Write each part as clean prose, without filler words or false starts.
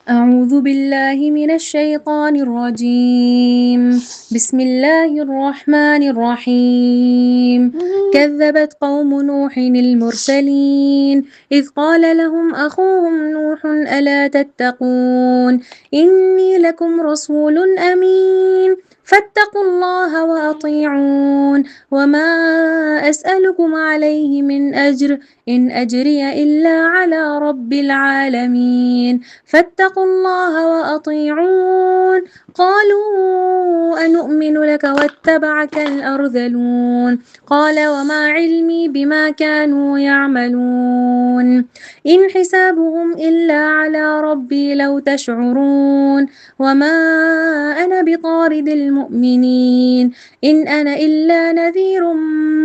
أعوذ بالله من الشيطان الرجيم. بسم الله الرحمن الرحيم. كذبت قوم نوح المرسلين إذ قال لهم أخوهم نوح ألا تتقون إني لكم رسول أمين فاتقوا الله وأطيعون وما أسألكم عليه من أجر إن أجري إلا على رب العالمين فاتقوا الله وأطيعون. قالوا أنؤمن لك واتبعك الأرذلون قال وما علمي بما كانوا يعملون إن حسابهم إلا على ربي لو تشعرون وما أنا بطارد المؤمنين إن أنا إلا نذير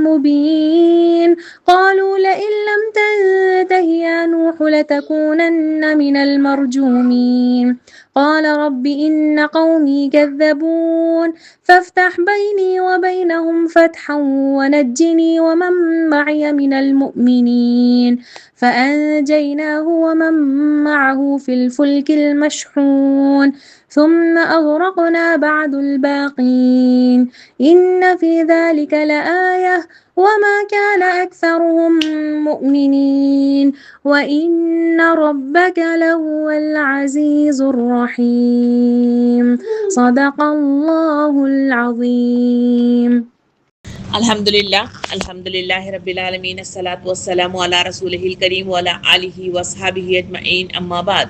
مبين. قالوا لئن لم تنته يا نوح لتكونن من المرجومين قال رب إن قومي كذبون فافتح بيني وبينهم فتحا ونجني ومن معي من المؤمنين فأنجيناه ومن معه في الفلك المشحون ثم أغرقنا بعد الباقين إن في ذلك لآية وما كان أكثرهم مؤمنين وإن ربك لهو العزيز الرحيم. صدق الله العظيم. الحمدللہ رب العالمین الصلاۃ والسلام علی رسولہ الکریم وعلی آلہ وصحبہ اجمعین اما بعد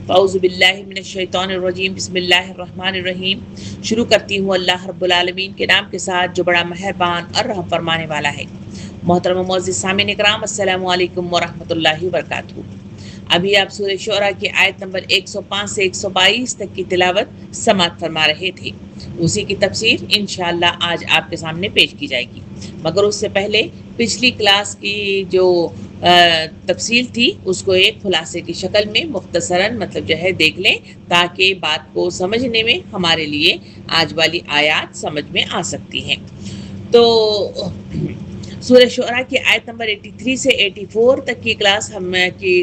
فاعوذ باللہ من الشیطان الرجیم بسم اللہ الرحمن الرحیم. شروع کرتی ہوں اللہ رب العالمین کے نام کے ساتھ جو بڑا مہربان اور رحم فرمانے والا ہے. محترم معزز سامعین کرام السلام علیکم ورحمۃ اللہ وبرکاتہ. ابھی آپ سورہ شعراء کی آیت نمبر 105 سے 122 تک کی تلاوت سماعت فرما رہے تھے. اسی کی تفسیر انشاءاللہ آج آپ کے سامنے پیش کی جائے گی، مگر اس سے پہلے پچھلی کلاس کی جو تفصیل تھی اس کو ایک خلاصے کی شکل میں مختصراً دیکھ لیں تاکہ بات کو سمجھنے میں ہمارے لیے آج والی آیات سمجھ میں آ سکتی ہیں. تو سورہ شعراء کی آیت نمبر 83 سے 84 تک کی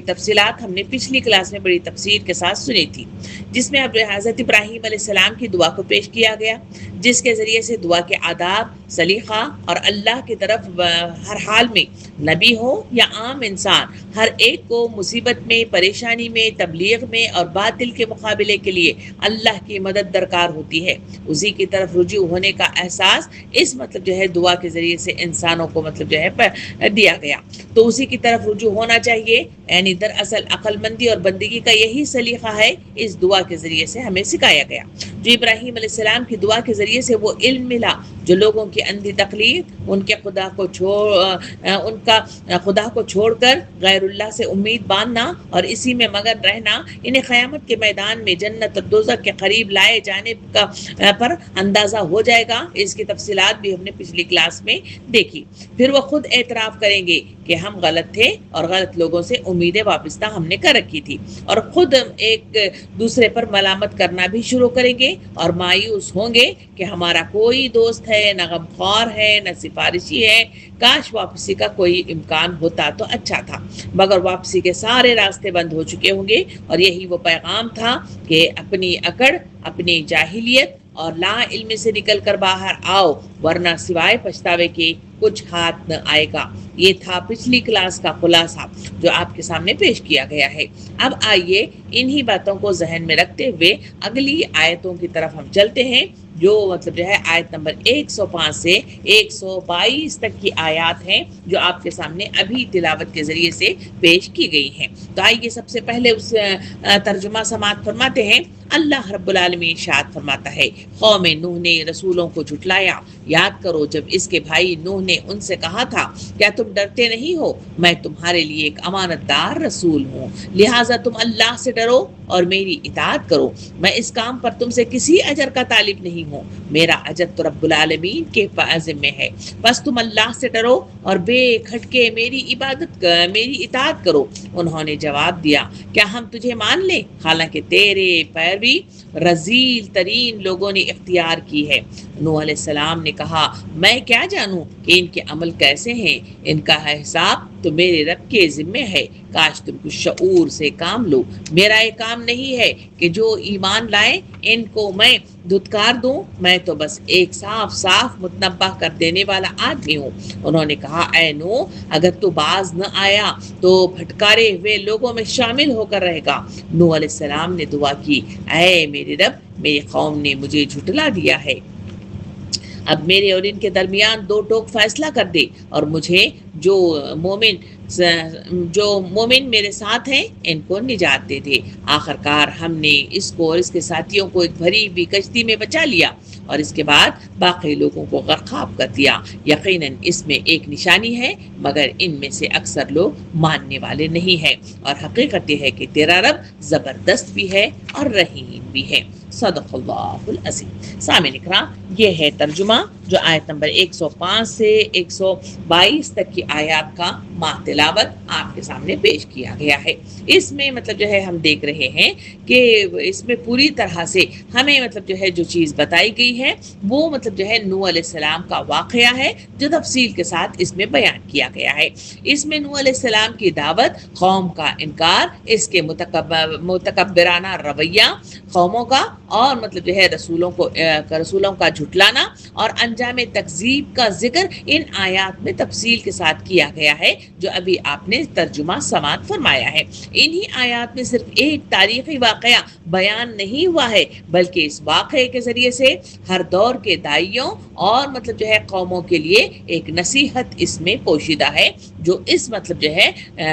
تفصیلات ہم نے پچھلی کلاس میں بڑی تفصیل کے ساتھ سنی تھی، جس میں اب حضرت ابراہیم علیہ السلام کی دعا کو پیش کیا گیا، جس کے ذریعے سے دعا کے آداب، سلیقہ اور اللہ کی طرف ہر حال میں نبی ہو یا عام انسان ہر ایک کو مصیبت میں، پریشانی میں، تبلیغ میں اور باطل کے مقابلے کے لیے اللہ کی مدد درکار ہوتی ہے. اسی کی طرف رجوع ہونے کا احساس اس دعا کے ذریعے سے انسانوں کو دیا گیا. تو اسی کی طرف رجوع ہونا چاہیے، یعنی دراصل عقل مندی اور بندگی کا یہی سلیقہ ہے اس دعا کے ذریعے سے ہمیں سکھایا گیا. جو ابراہیم علیہ السلام کی دعا کے ذریعے سے وہ علم ملا جو لوگوں کی اندھی تقلید، ان کے خدا کو چھوڑ کر غیر اللہ سے امید باندھنا اور اسی میں مگن رہنا، انہیں قیامت کے میدان میں جنت اور دوزخ کے قریب لائے جانے کا پر اندازہ ہو جائے گا. اس کی تفصیلات بھی ہم نے پچھلی کلاس میں دیکھی. پھر وہ خود اعتراف کریں گے کہ ہم غلط تھے اور غلط لوگوں سے امیدیں وابستہ ہم نے کر رکھی تھی، اور خود ایک دوسرے پر ملامت کرنا بھی شروع کریں گے اور مایوس ہوں گے کہ ہمارا کوئی دوست ہے، نہ غمخوار ہے، نہ سفارشی ہے. کاش واپسی کا کوئی امکان ہوتا تو اچھا تھا، مگر واپسی کے سارے راستے بند ہو چکے ہوں گے. اور یہی وہ پیغام تھا کہ اپنی اکڑ، اپنی جاہلیت اور لا علم سے نکل کر باہر آؤ، ورنہ سوائے پچھتاوے کے کچھ ہاتھ نہ آئے گا. یہ تھا پچھلی کلاس کا خلاصہ جو آپ کے سامنے پیش کیا گیا ہے. اب آئیے انہی باتوں کو ذہن میں رکھتے ہوئے اگلی آیتوں کی طرف ہم چلتے ہیں، جو آیت نمبر 105 سے 122 تک کی آیات ہیں جو آپ کے سامنے ابھی تلاوت کے ذریعے سے پیش کی گئی ہیں. تو آئیے سب سے پہلے اس ترجمہ سماعت فرماتے ہیں. اللہ رب العالمین ارشاد فرماتا ہے، قوم نوح نے رسولوں کو جھٹلایا. یاد کرو جب اس کے بھائی نوح نے ان سے کہا تھا، کیا تم ڈرتے نہیں ہو؟ میں تمہارے لیے ایک امانت دار رسول ہوں، لہٰذا تم اللہ سے ڈرو اور میری اطاعت کرو. میں اس کام پر تم سے کسی اجر کا طالب نہیں ہوں، میرا اجر تو رب العالمین کے ذمہ ہے. بس تم اللہ سے ڈرو اور بے کھٹکے میری اطاعت کرو. انہوں نے جواب دیا، کیا ہم تجھے مان لیں حالانکہ تیرے پیروی رذیل ترین لوگوں نے اختیار کی ہے؟ نوح علیہ السلام نے کہا، میں کیا جانوں کہ ان کے عمل کیسے ہیں، ان کا حساب تو میرے رب کے ذمے ہے، کاش تم کچھ شعور سے کام لو۔ میرا یہ کام نہیں ہے کہ جو ایمان لائے ان کو میں دھتکار دوں، میں تو بس ایک صاف صاف متنبہ کر دینے والا آدمی ہوں۔ انہوں نے کہا اے نوح اگر تو باز نہ آیا تو بھٹکارے ہوئے لوگوں میں شامل ہو کر رہے گا۔ نوح علیہ السلام نے دعا کی، اے میرے رب میری قوم نے مجھے جھٹلا دیا ہے، اب میرے اور ان کے درمیان دو ٹوک فیصلہ کر دے، اور مجھے جو مومن میرے ساتھ ہیں ان کو نجات دے دے۔ آخر کار ہم نے اس کو اور اس کے ساتھیوں کو ایک بھری ہوئی کشتی میں بچا لیا اور اس کے بعد باقی لوگوں کو غرقاب کر دیا۔ یقیناً اس میں ایک نشانی ہے مگر ان میں سے اکثر لوگ ماننے والے نہیں ہیں، اور حقیقت یہ ہے کہ تیرا رب زبردست بھی ہے اور رحیم بھی ہے۔ صدق اللہ العظیم۔ سامعین اکرام، یہ ہے ترجمہ جو آیت نمبر 105 سے 122 تک کی آیات کا ماہ تلاوت آپ کے سامنے پیش کیا گیا ہے۔ اس میں مطلب جو ہے ہم دیکھ رہے ہیں کہ اس میں پوری طرح سے ہمیں مطلب جو ہے جو چیز بتائی گئی ہے وہ مطلب جو ہے نوح علیہ السلام کا واقعہ ہے جو تفصیل کے ساتھ اس میں بیان کیا گیا ہے۔ اس میں نوح علیہ السلام کی دعوت، قوم کا انکار، اس کے متکبرانہ رویہ قوموں کا، اور مطلب جو ہے رسولوں کا جھٹلانا اور انجام تکذیب کا ذکر ان آیات میں تفصیل کے ساتھ کیا گیا ہے جو ابھی آپ نے ترجمہ سماعت فرمایا ہے۔ انہی آیات میں صرف ایک تاریخی واقعہ بیان نہیں ہوا ہے بلکہ اس واقعے کے ذریعے سے ہر دور کے داعیوں اور مطلب جو ہے قوموں کے لیے ایک نصیحت اس میں پوشیدہ ہے، جو اس مطلب جو ہے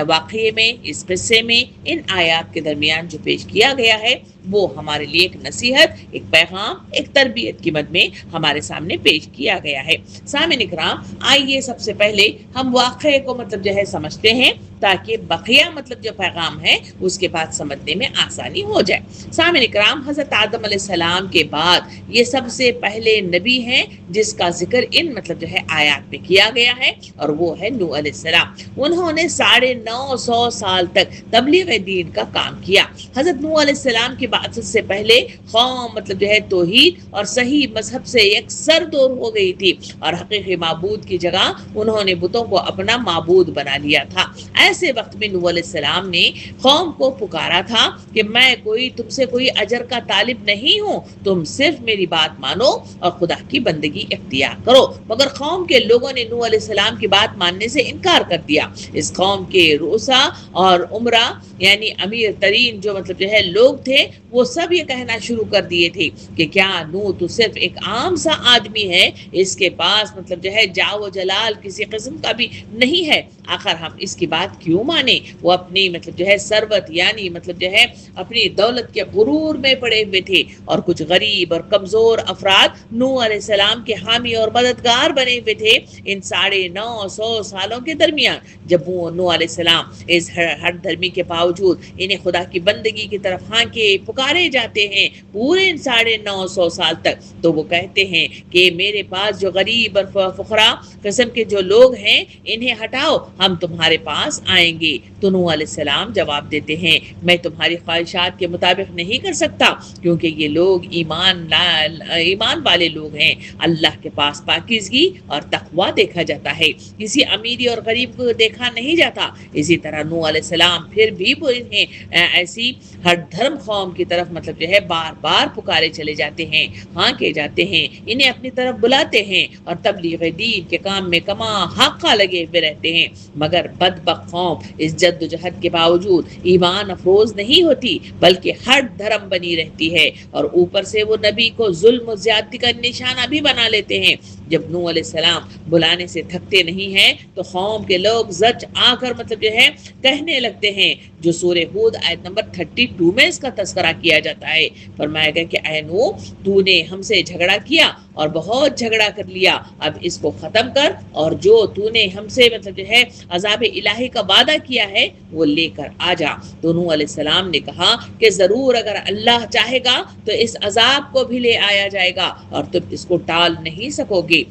واقعے میں، اس قصے میں، ان آیات کے درمیان جو پیش کیا گیا ہے وہ ہمارے لیے ایک نصیحت، ایک پیغام، ایک تربیت کی مد میں ہمارے سامنے پیش کیا گیا ہے۔ سامعین اکرام، آئیے سب سے پہلے ہم واقعے کو مطلب جو ہے سمجھتے ہیں تاکہ بقیہ مطلب جو پیغام ہے اس کے بعد سمجھنے میں آسانی ہو جائے۔ سامعین اکرام، حضرت آدم علیہ السلام کے بعد یہ سب سے پہلے نبی ہیں جس کا ذکر ان مطلب جو ہے آیات میں کیا گیا ہے، اور وہ ہے نوح علیہ السلام۔ انہوں نے 950 سال تک تبلیغ دین کا کام کیا۔ حضرت نوح علیہ السلام کی بعثت سے پہلے قوم مطلب جو ہے توحید اور صحیح مذہب سے یکسر دور ہو گئی تھی، اور حقیقی معبود کی جگہ انہوں نے بتوں کو اپنا معبود بنا لیا تھا۔ ایسے وقت میں نوح علیہ السلام نے قوم کو پکارا تھا کہ میں تم سے کوئی اجر کا طالب نہیں ہوں، تم صرف میری بات مانو اور خدا کی بندگی اختیار کرو۔ مگر قوم کے لوگوں نے نوح علیہ السلام کی بات ماننے سے انکار کر دیا۔ اس قوم کے رؤسا اور عمرہ یعنی امیر ترین جو مطلب جو ہے لوگ تھے وہ سب یہ کہنا شروع کر دیے تھے کہ کیا نوح تو صرف ایک عام سا آدمی ہے، اس کے پاس مطلب جو ہے جاہ و جلال کسی قسم کا بھی نہیں ہے، آخر ہم اس کی بات کیوں مانیں؟ وہ اپنی مطلب جو ہے ثروت یعنی مطلب جو ہے اپنی دولت کے غرور میں پڑے ہوئے تھے، اور کچھ غریب اور کمزور افراد نوح علیہ السلام کے حامی اور مددگار بنے ہوئے تھے۔ ان 950 سالوں کے درمیان جب وہ نوح علیہ السلام اس ہر دھرمی کے باوجود انہیں خدا کی بندگی کی طرف ہانکے پکارے جاتے ہیں پورے 950 سال تک، تو وہ کہتے ہیں کہ میرے پاس جو غریب اور فقراء قسم کے جو لوگ ہیں انہیں ہٹاؤ، ہم تمہارے پاس آئیں گے۔ تو نوح علیہ السلام جواب دیتے ہیں میں تمہاری خواہشات کے مطابق نہیں کر سکتا، کیونکہ یہ لوگ ایمان والے لوگ ہیں، اللہ کے پاس پاکیزگی اور تقوی دیکھا جاتا ہے، کسی امیری اور غریب کو دیکھا نہیں جاتا۔ اسی طرح نوح علیہ السلام پھر بھی انہیں ایسی ہر دھرم قوم کی طرف مطلب جو ہے بار بار پکارے چلے جاتے ہیں، ہانکے جاتے ہیں، انہیں اپنی طرف بلاتے ہیں اور تبلیغ دین کے کام میں کما حقہ لگے ہوئے رہتے ہیں، مگر بدبخت قوم اس جد و جہد کے باوجود ایمان افروز نہیں ہوتی بلکہ ہر دھرم بنی رہتی ہے، اور اوپر سے وہ نبی کو ظلم و زیادتی کا نشانہ بھی بنا لیتے ہیں۔ جب نوح علیہ السلام بلانے سے تھکتے نہیں ہیں تو قوم کے لوگ زچ آ کر مطلب جو ہے کہنے لگتے ہیں، جو سورہ ہود آیت نمبر 32 میں اس کا تذکرہ کیا جاتا ہے۔ فرمایا گیا کہ اے نوح تو نے ہم سے جھگڑا کیا اور بہت جھگڑا کر لیا، اب اس کو ختم کر، اور جو تو نے ہم سے مطلب جو ہے عذاب الہی کا وعدہ کیا ہے وہ لے کر آ جا۔ تو نوح علیہ السلام نے کہا کہ ضرور اگر اللہ چاہے گا تو اس عذاب کو بھی لے آیا جائے گا اور تم اس کو ٹال نہیں سکو گے۔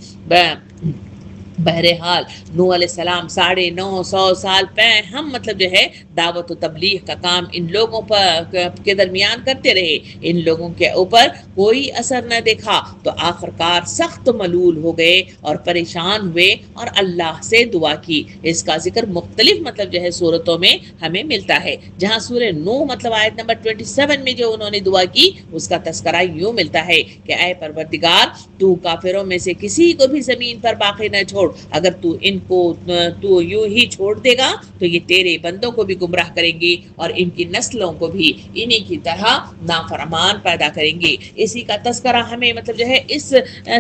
بہرحال نوح علیہ السلام 950 سال پہ ہم مطلب جو ہے دعوت و تبلیغ کا کام ان لوگوں پر کے درمیان کرتے رہے، ان لوگوں کے اوپر کوئی اثر نہ دیکھا تو آخرکار سخت ملول ہو گئے اور پریشان ہوئے اور اللہ سے دعا کی۔ اس کا ذکر مختلف مطلب جو ہے صورتوں میں ہمیں ملتا ہے، جہاں سورہ نوح مطلب آیت نمبر 27 میں جو انہوں نے دعا کی اس کا تذکرہ یوں ملتا ہے کہ اے پروردگار تو کافروں میں سے کسی کو بھی زمین پر باقی نہ چھوڑ، اگر تو ان کو تو یوں ہی چھوڑ دے گا تو یہ تیرے بندوں کو بھی گمراہ کریں گے اور ان کی نسلوں کو بھی انہی کی طرح نافرمان پیدا کریں گے۔ اسی کا تذکرہ ہمیں مطلب جو ہے اس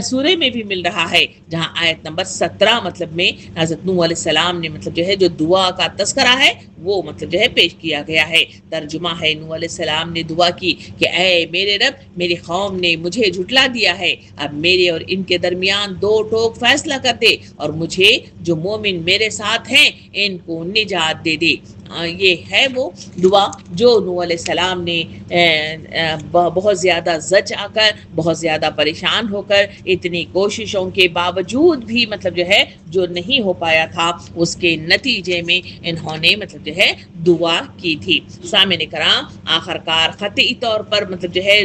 سورے میں بھی مل رہا ہے، جہاں آیت نمبر 17 مطلب میں حضرت نوح علیہ السلام نے مطلب جو ہے جو دعا کا تذکرہ ہے وہ مطلب جو ہے پیش کیا گیا ہے۔ ترجمہ ہے نوح علیہ السلام نے دعا کی کہ اے میرے رب، میری قوم نے مجھے جھٹلا دیا ہے، اب میرے اور ان کے درمیان دو ٹوک فیصلہ کر دے اور مجھے جو مومن میرے ساتھ ہیں ان کو نجات دے دے۔ یہ ہے وہ دعا جو نوح علیہ السلام نے بہت زیادہ زج آ کر، بہت زیادہ پریشان ہو کر، اتنی کوششوں کے باوجود بھی مطلب جو ہے جو نہیں ہو پایا تھا اس کے نتیجے میں انہوں نے مطلب جو ہے دعا کی تھی۔ سامعین کرام، آخرکار قطعی طور پر مطلب جو ہے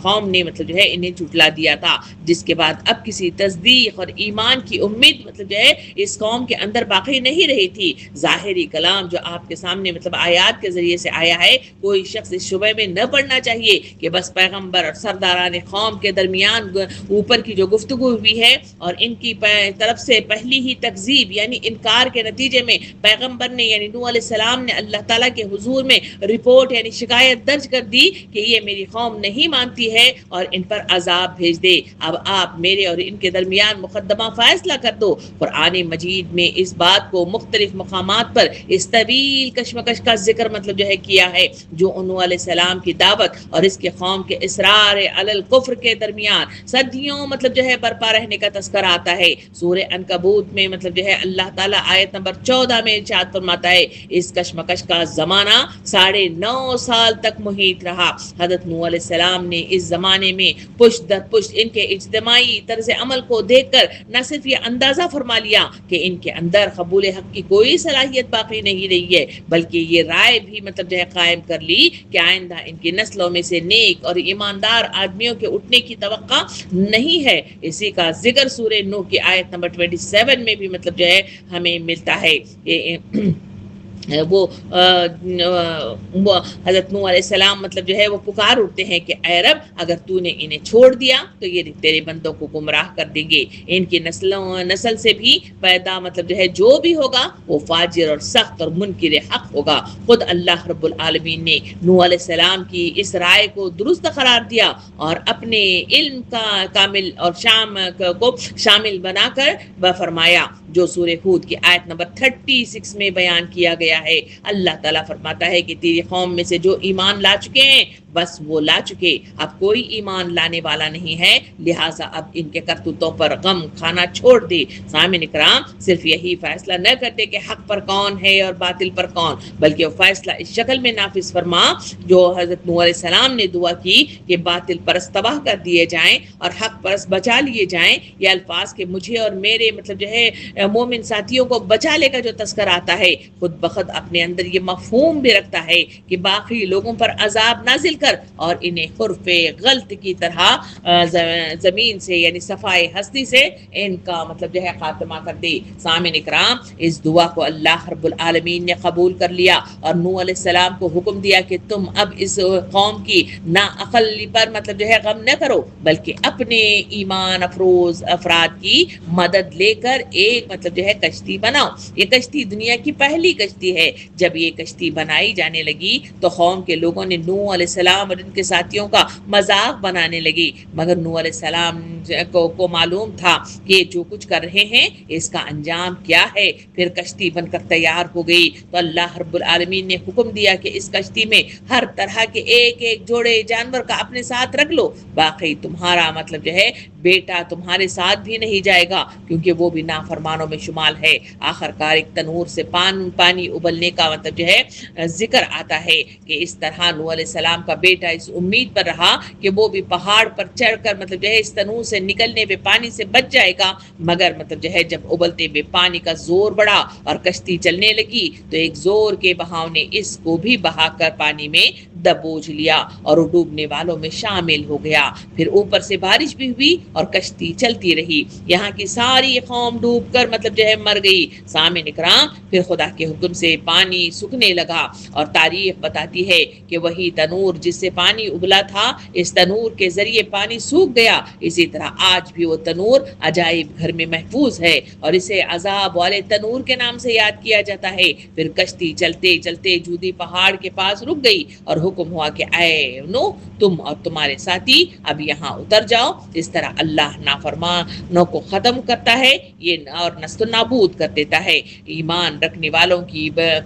قوم نے مطلب جو ہے انہیں جھٹلا دیا تھا، جس کے بعد اب کسی تصدیق اور ایمان کی امید مطلب جو ہے اس قوم کے اندر باقی نہیں رہی تھی۔ ظاہری کلام جو آپ کے سامنے مطلب آیات کے ذریعے سے آیا ہے، کوئی شخص اس شبہ میں نہ پڑنا چاہیے کہ بس پیغمبر اور سرداران قوم کے درمیان اوپر کی جو گفتگو ہوئی ہے اور ان کی طرف سے پہلی ہی تکذیب یعنی انکار کے نتیجے میں پیغمبر نے یعنی نوح علیہ السلام نے اللہ تعالیٰ کے حضور میں رپورٹ یعنی شکایت درج کر دی کہ یہ میری قوم نہیں مانتی ہے اور ان پر عذاب بھیج دے، اب آپ میرے اور ان کے درمیان مقدمہ فیصلہ کر دو۔ قرآن مجید میں اس بات کو مختلف مقامات پر اس طویل کشمکش کا ذکر مطلب جو ہے کیا ہے جو نوح علیہ السلام کی دعوت اور اس کے قوم کے اصرار علی الکفر کے درمیان صدیوں مطلب جو ہے برپا رہنے کا تذکرہ آتا ہے۔ سورہ عنکبوت میں مطلب جو ہے اللہ تعالیٰ آیت نمبر 14 میں ارشاد فرماتا ہے اس کشمکش کا زمانہ 9.5 سال تک محیط رہا۔ حضرت نوح علیہ السلام نے اس زمانے میں پشت در پشت ان کے اجتماعی طرز عمل کو دیکھ کر نہ صرف یہ اندازہ فرما لیا کہ ان کے اندر قبول حق کی کوئی صلاحیت باقی نہیں رہی ہے، بلکہ یہ رائے بھی مطلب جو ہے قائم کر لی کہ آئندہ ان کی نسلوں میں سے نیک اور ایماندار آدمیوں کے اٹھنے کی توقع نہیں ہے۔ اسی کا ذکر سورہ نوح کی آیت نمبر 27 میں بھی مطلب جو ہے ہمیں ملتا ہے۔ وہ حضرت نوح علیہ السلام مطلب جو ہے وہ پکار اٹھتے ہیں کہ اے رب، اگر تو نے انہیں چھوڑ دیا تو یہ تیرے بندوں کو گمراہ کر دیں گے، ان کی نسل سے بھی پیدا مطلب جو ہے جو بھی ہوگا وہ فاجر اور سخت اور منکر حق ہوگا۔ خود اللہ رب العالمین نے نوح علیہ السلام کی اس رائے کو درست قرار دیا اور اپنے علم کا کامل اور کو شامل بنا کر فرمایا جو سورہ ہود کی آیت نمبر 36 میں بیان کیا گیا ہے۔ اللہ تعالیٰ فرماتا ہے کہ تیری قوم میں سے جو ایمان لا چکے ہیں بس وہ لا چکے، اب کوئی ایمان لانے والا نہیں ہے، لہٰذا اب ان کے کرتوتوں پر غم کھانا چھوڑ دے۔ سامعین کرام، صرف یہی فیصلہ نہ کرتے کہ حق پر کون ہے اور باطل پر کون، بلکہ وہ فیصلہ اس شکل میں نافذ فرما جو حضرت نوح علیہ السلام نے دعا کی کہ باطل پرست تباہ کر دیے جائیں اور حق پرست بچا لیے جائیں۔ یہ الفاظ کہ مجھے اور میرے مطلب جو ہے مومن ساتھیوں کو بچا لے کا جو تذکر آتا ہے خود بخود اپنے اندر یہ مفہوم بھی رکھتا ہے کہ باقی لوگوں پر عذاب نازل کر اور انہیں حرف غلط کی طرح زمین سے یعنی صفائے ہستی سے ان کا مطلب جو ہے خاتمہ کر دے۔ سامعین اکرام، اس دعا کو اللہ رب العالمین نے قبول کر لیا اور نوح علیہ السلام کو حکم دیا کہ تم اب اس قوم کی ناعقلی پر مطلب جو ہے غم نہ کرو، بلکہ اپنے ایمان افروز افراد کی مدد لے کر ایک مطلب جو ہے کشتی بناؤ۔ یہ کشتی دنیا کی پہلی کشتی ہے۔ جب یہ کشتی بنائی جانے لگی تو قوم کے لوگوں نے نوح علیہ السلام اور ان کے ساتھیوں کا مذاق بنانے لگی، مگر نوح علیہ السلام کو معلوم تھا کہ جو کچھ کر رہے ہیں اس کا انجام کیا ہے۔ پھر کشتی بن کر تیار ہو گئی تو اللہ رب العالمین نے حکم دیا کہ اس کشتی میں ہر طرح کے ایک ایک جوڑے جانور کا اپنے ساتھ رکھ لو، باقی تمہارا مطلب جو ہے بیٹا تمہارے ساتھ بھی نہیں جائے گا کیونکہ وہ بھی نافرمانوں میں شمال ہے۔ آخرکار ایک تنور سے پانی ابلنے کا مطلب جو ہے ذکر آتا ہے کہ اس طرح نوح علیہ السلام کا بیٹا اس امید پر رہا کہ وہ بھی پہاڑ پر چڑھ کر مطلب جو ہے اس تنور سے نکلنے ہوئے پانی سے بچ جائے گا، مگر مطلب جو ہے جب ابلتے ہوئے پانی کا زور بڑھا اور کشتی چلنے لگی تو ایک زور کے بہاؤ نے اس کو بھی بہا کر پانی میں دبوچ لیا اور وہ ڈوبنے والوں میں شامل ہو گیا۔ پھر اوپر سے بارش بھی ہوئی اور کشتی چلتی رہی، یہاں کی ساری قوم ڈوب کر مطلب جو ہے مر گئی۔ سامعین اکرام، پھر خدا کے حکم سے پانی سوکھنے لگا اور تاریخ بتاتی ہے کہ وہی تنور جس سے پانی ابلا تھا، اس تنور کے ذریعے پانی سوکھ گیا۔ اسی طرح آج بھی وہ تنور عجائب گھر میں محفوظ ہے اور اسے عذاب والے تنور کے نام سے یاد کیا جاتا ہے۔ پھر کشتی چلتے چلتے جودی پہاڑ کے پاس رک گئی اور حکم ہوا کہ اے نوح، تم اور تمہارے ساتھی اب یہاں اتر جاؤ۔ اس طرح اللہ نافرمانوں کو ختم کرتا ہے یہ اور نست و نابود کر دیتا ہے، ایمان رکھنے والوں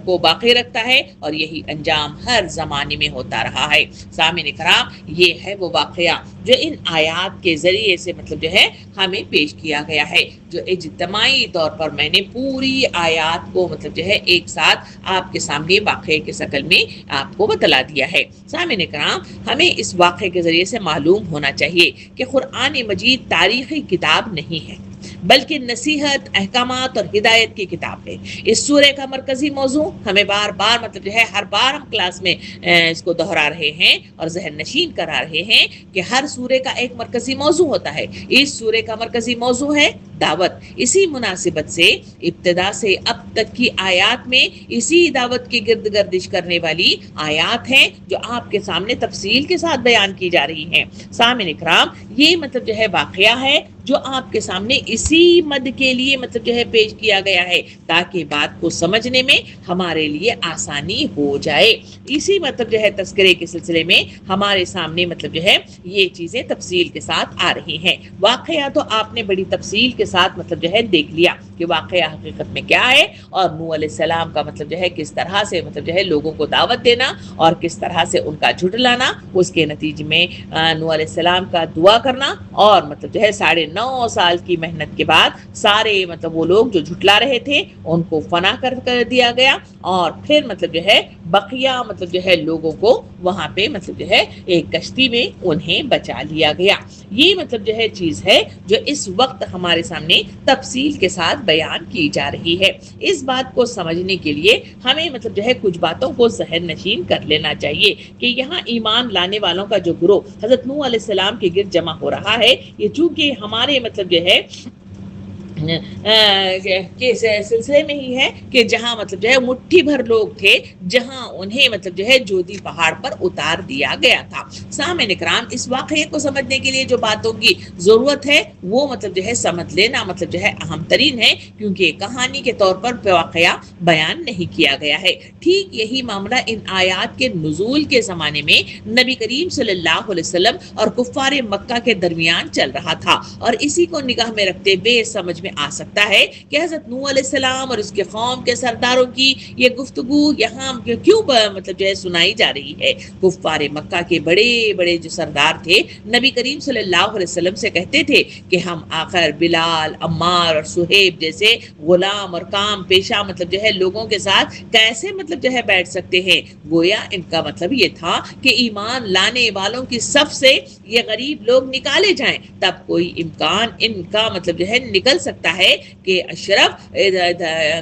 کو باقی رکھتا ہے، اور یہی انجام ہر زمانے میں ہوتا رہا ہے۔ سامعین کرام، یہ ہے وہ واقعہ جو ان آیات کے ذریعے سے مطلب جو ہے ہمیں پیش کیا گیا ہے، جو اجتماعی طور پر میں نے پوری آیات کو مطلب جو ہے ایک ساتھ آپ کے سامنے واقعے کے شکل میں آپ کو بتلا دیا ہے۔ سامعین کرام، ہمیں اس واقعے کے ذریعے سے معلوم ہونا چاہیے کہ قرآن مجید تاریخی کتاب نہیں ہے، بلکہ نصیحت، احکامات اور ہدایت کی کتاب ہے۔ اس سورہ کا مرکزی موضوع ہمیں بار بار مطلب جو ہے ہر بار ہم کلاس میں اس کو دہرا رہے ہیں اور ذہن نشین کرا رہے ہیں کہ ہر سورہ کا ایک مرکزی موضوع ہوتا ہے۔ اس سورہ کا مرکزی موضوع ہے دعوت۔ اسی مناسبت سے ابتدا سے اب تک کی آیات میں اسی دعوت کی گرد گردش کرنے والی آیات ہیں جو آپ کے سامنے تفصیل کے ساتھ بیان کی جا رہی ہیں۔ سامعین اکرام، یہ مطلب جو ہے واقعہ ہے جو آپ کے سامنے اسی مد کے لیے مطلب جو ہے پیش کیا گیا ہے تاکہ بات کو سمجھنے میں ہمارے لیے آسانی ہو جائے۔ اسی مطلب جو ہے تذکرے کے سلسلے میں ہمارے سامنے مطلب جو ہے یہ چیزیں تفصیل کے ساتھ آ رہی ہیں۔ واقعہ تو آپ نے بڑی تفصیل کے ساتھ مطلب جو ہے دیکھ لیا کہ واقعہ حقیقت میں کیا ہے، اور نوح علیہ السلام کا مطلب جو ہے کس طرح سے مطلب جو ہے لوگوں کو دعوت دینا اور کس طرح سے ان کا جھٹلانا، اس کے نتیجے میں نوح علیہ السلام کا دعا کرنا، اور مطلب جو ہے 9.5 سال کی محنت کے بعد سارے مطلب وہ لوگ جو جھٹلا رہے تھے ان کو فنا کر دیا گیا، اور پھر مطلب جو ہے بقیہ مطلب جو ہے لوگوں کو وہاں پہ مطلب جو ہے ایک کشتی میں انہیں بچا لیا گیا۔ یہ مطلب جو ہے چیز ہے جو اس وقت ہمارے سامنے تفصیل کے ساتھ بیان کی جا رہی ہے۔ اس بات کو سمجھنے کے لیے ہمیں مطلب جو ہے کچھ باتوں کو ذہن نشین کر لینا چاہیے کہ یہاں ایمان لانے والوں کا جو گروہ حضرت نوح علیہ السلام کے گرد جمع ہو رہا ہے، یہ چونکہ ہمارے مطلب جو ہے کے سلسلے میں ہی ہے کہ جہاں مطلب جو ہے مٹھی بھر لوگ تھے، جہاں انہیں مطلب جو ہے جودی پہاڑ پر اتار دیا گیا تھا۔ سامعین کرام، اس واقعے کو سمجھنے کے لیے جو باتوں کی ضرورت ہے وہ مطلب جو ہے سمجھ لینا مطلب جو ہے اہم ترین ہے، کیونکہ کہانی کے طور پر واقعہ بیان نہیں کیا گیا ہے۔ ٹھیک یہی معاملہ ان آیات کے نزول کے زمانے میں نبی کریم صلی اللہ علیہ وسلم اور کفار مکہ کے درمیان چل رہا تھا، اور اسی کو نگاہ میں رکھتے بے سمجھ میں آ سکتا ہے کہ حضرت نوح علیہ السلام اور اس کے قوم کے سرداروں کی یہ گفتگو یہاں کیوں مطلب جو ہے سنائی جا رہی ہے۔ کفار مکہ کے بڑے بڑے جو سردار تھے نبی کریم صلی اللہ علیہ وسلم سے کہتے تھے کہ ہم آخر بلال، عمار اور سہیب جیسے غلام اور کام پیشہ مطلب جو ہے لوگوں کے ساتھ کیسے مطلب جو ہے بیٹھ سکتے ہیں۔ گویا ان کا مطلب یہ تھا کہ ایمان لانے والوں کی صف سے یہ غریب لوگ نکالے جائیں، تب کوئی امکان ان کا مطلب جو ہے نکل سکتا ہے کہ اشرف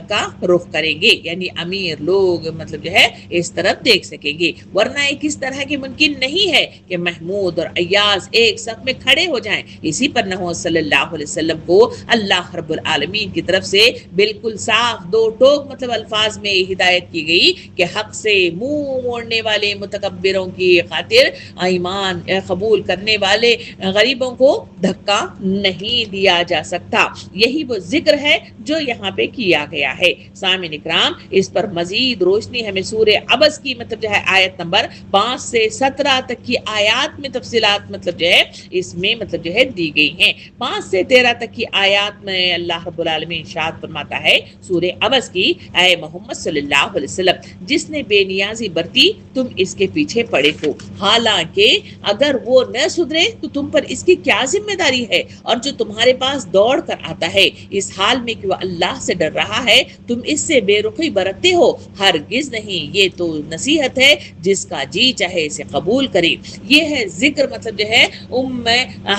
کا رخ کریں گے، یعنی امیر لوگ مطلب جو ہے اس طرف دیکھ سکیں گے، ورنہ ایک اس طرح کی ممکن نہیں ہے کہ محمود اور ایاز ایک صف میں کھڑے ہو جائیں۔ اسی پر نبی صلی اللہ علیہ وسلم کو اللہ رب العالمین کی طرف سے بالکل صاف دو ٹوک مطلب الفاظ میں ہدایت کی گئی کہ حق سے منہ موڑنے والے متکبروں کی خاطر ایمان قبول کرنے والے غریبوں کو دھکا نہیں دیا جا سکتا۔ یہی وہ ذکر ہے جو یہاں پہ کیا گیا ہے۔ سامعین اکرام، اس پر مزید روشنی ہمیں سورہ عبس کی مطلب جو ہے آیت نمبر 5 سے 17 تک کی آیات میں تفصیلات مطلب جو ہے اس میں مطلب جو ہے دی گئی ہیں۔ 5 سے 13 تک کی آیات میں اللہ رب العالمین ارشاد فرماتا ہے سورہ عبس کی، اے محمد صلی اللہ علیہ وسلم، جس نے بے نیازی برتی تم اس کے پیچھے پڑے ہو، حالانکہ اگر وہ نہ سدھرے تو تم پر اس کی کیا ذمہ داری ہے، اور جو تمہارے پاس دوڑ کر آتا ہے، اس حال میں کہ وہ اللہ سے ڈر رہا ہے تم اس سے بے رخی برتتے ہو، ہرگز نہیں، یہ تو نصیحت ہے، جس کا جی چاہے اسے قبول کرے۔ یہ ہے ذکر مطلب جو ہے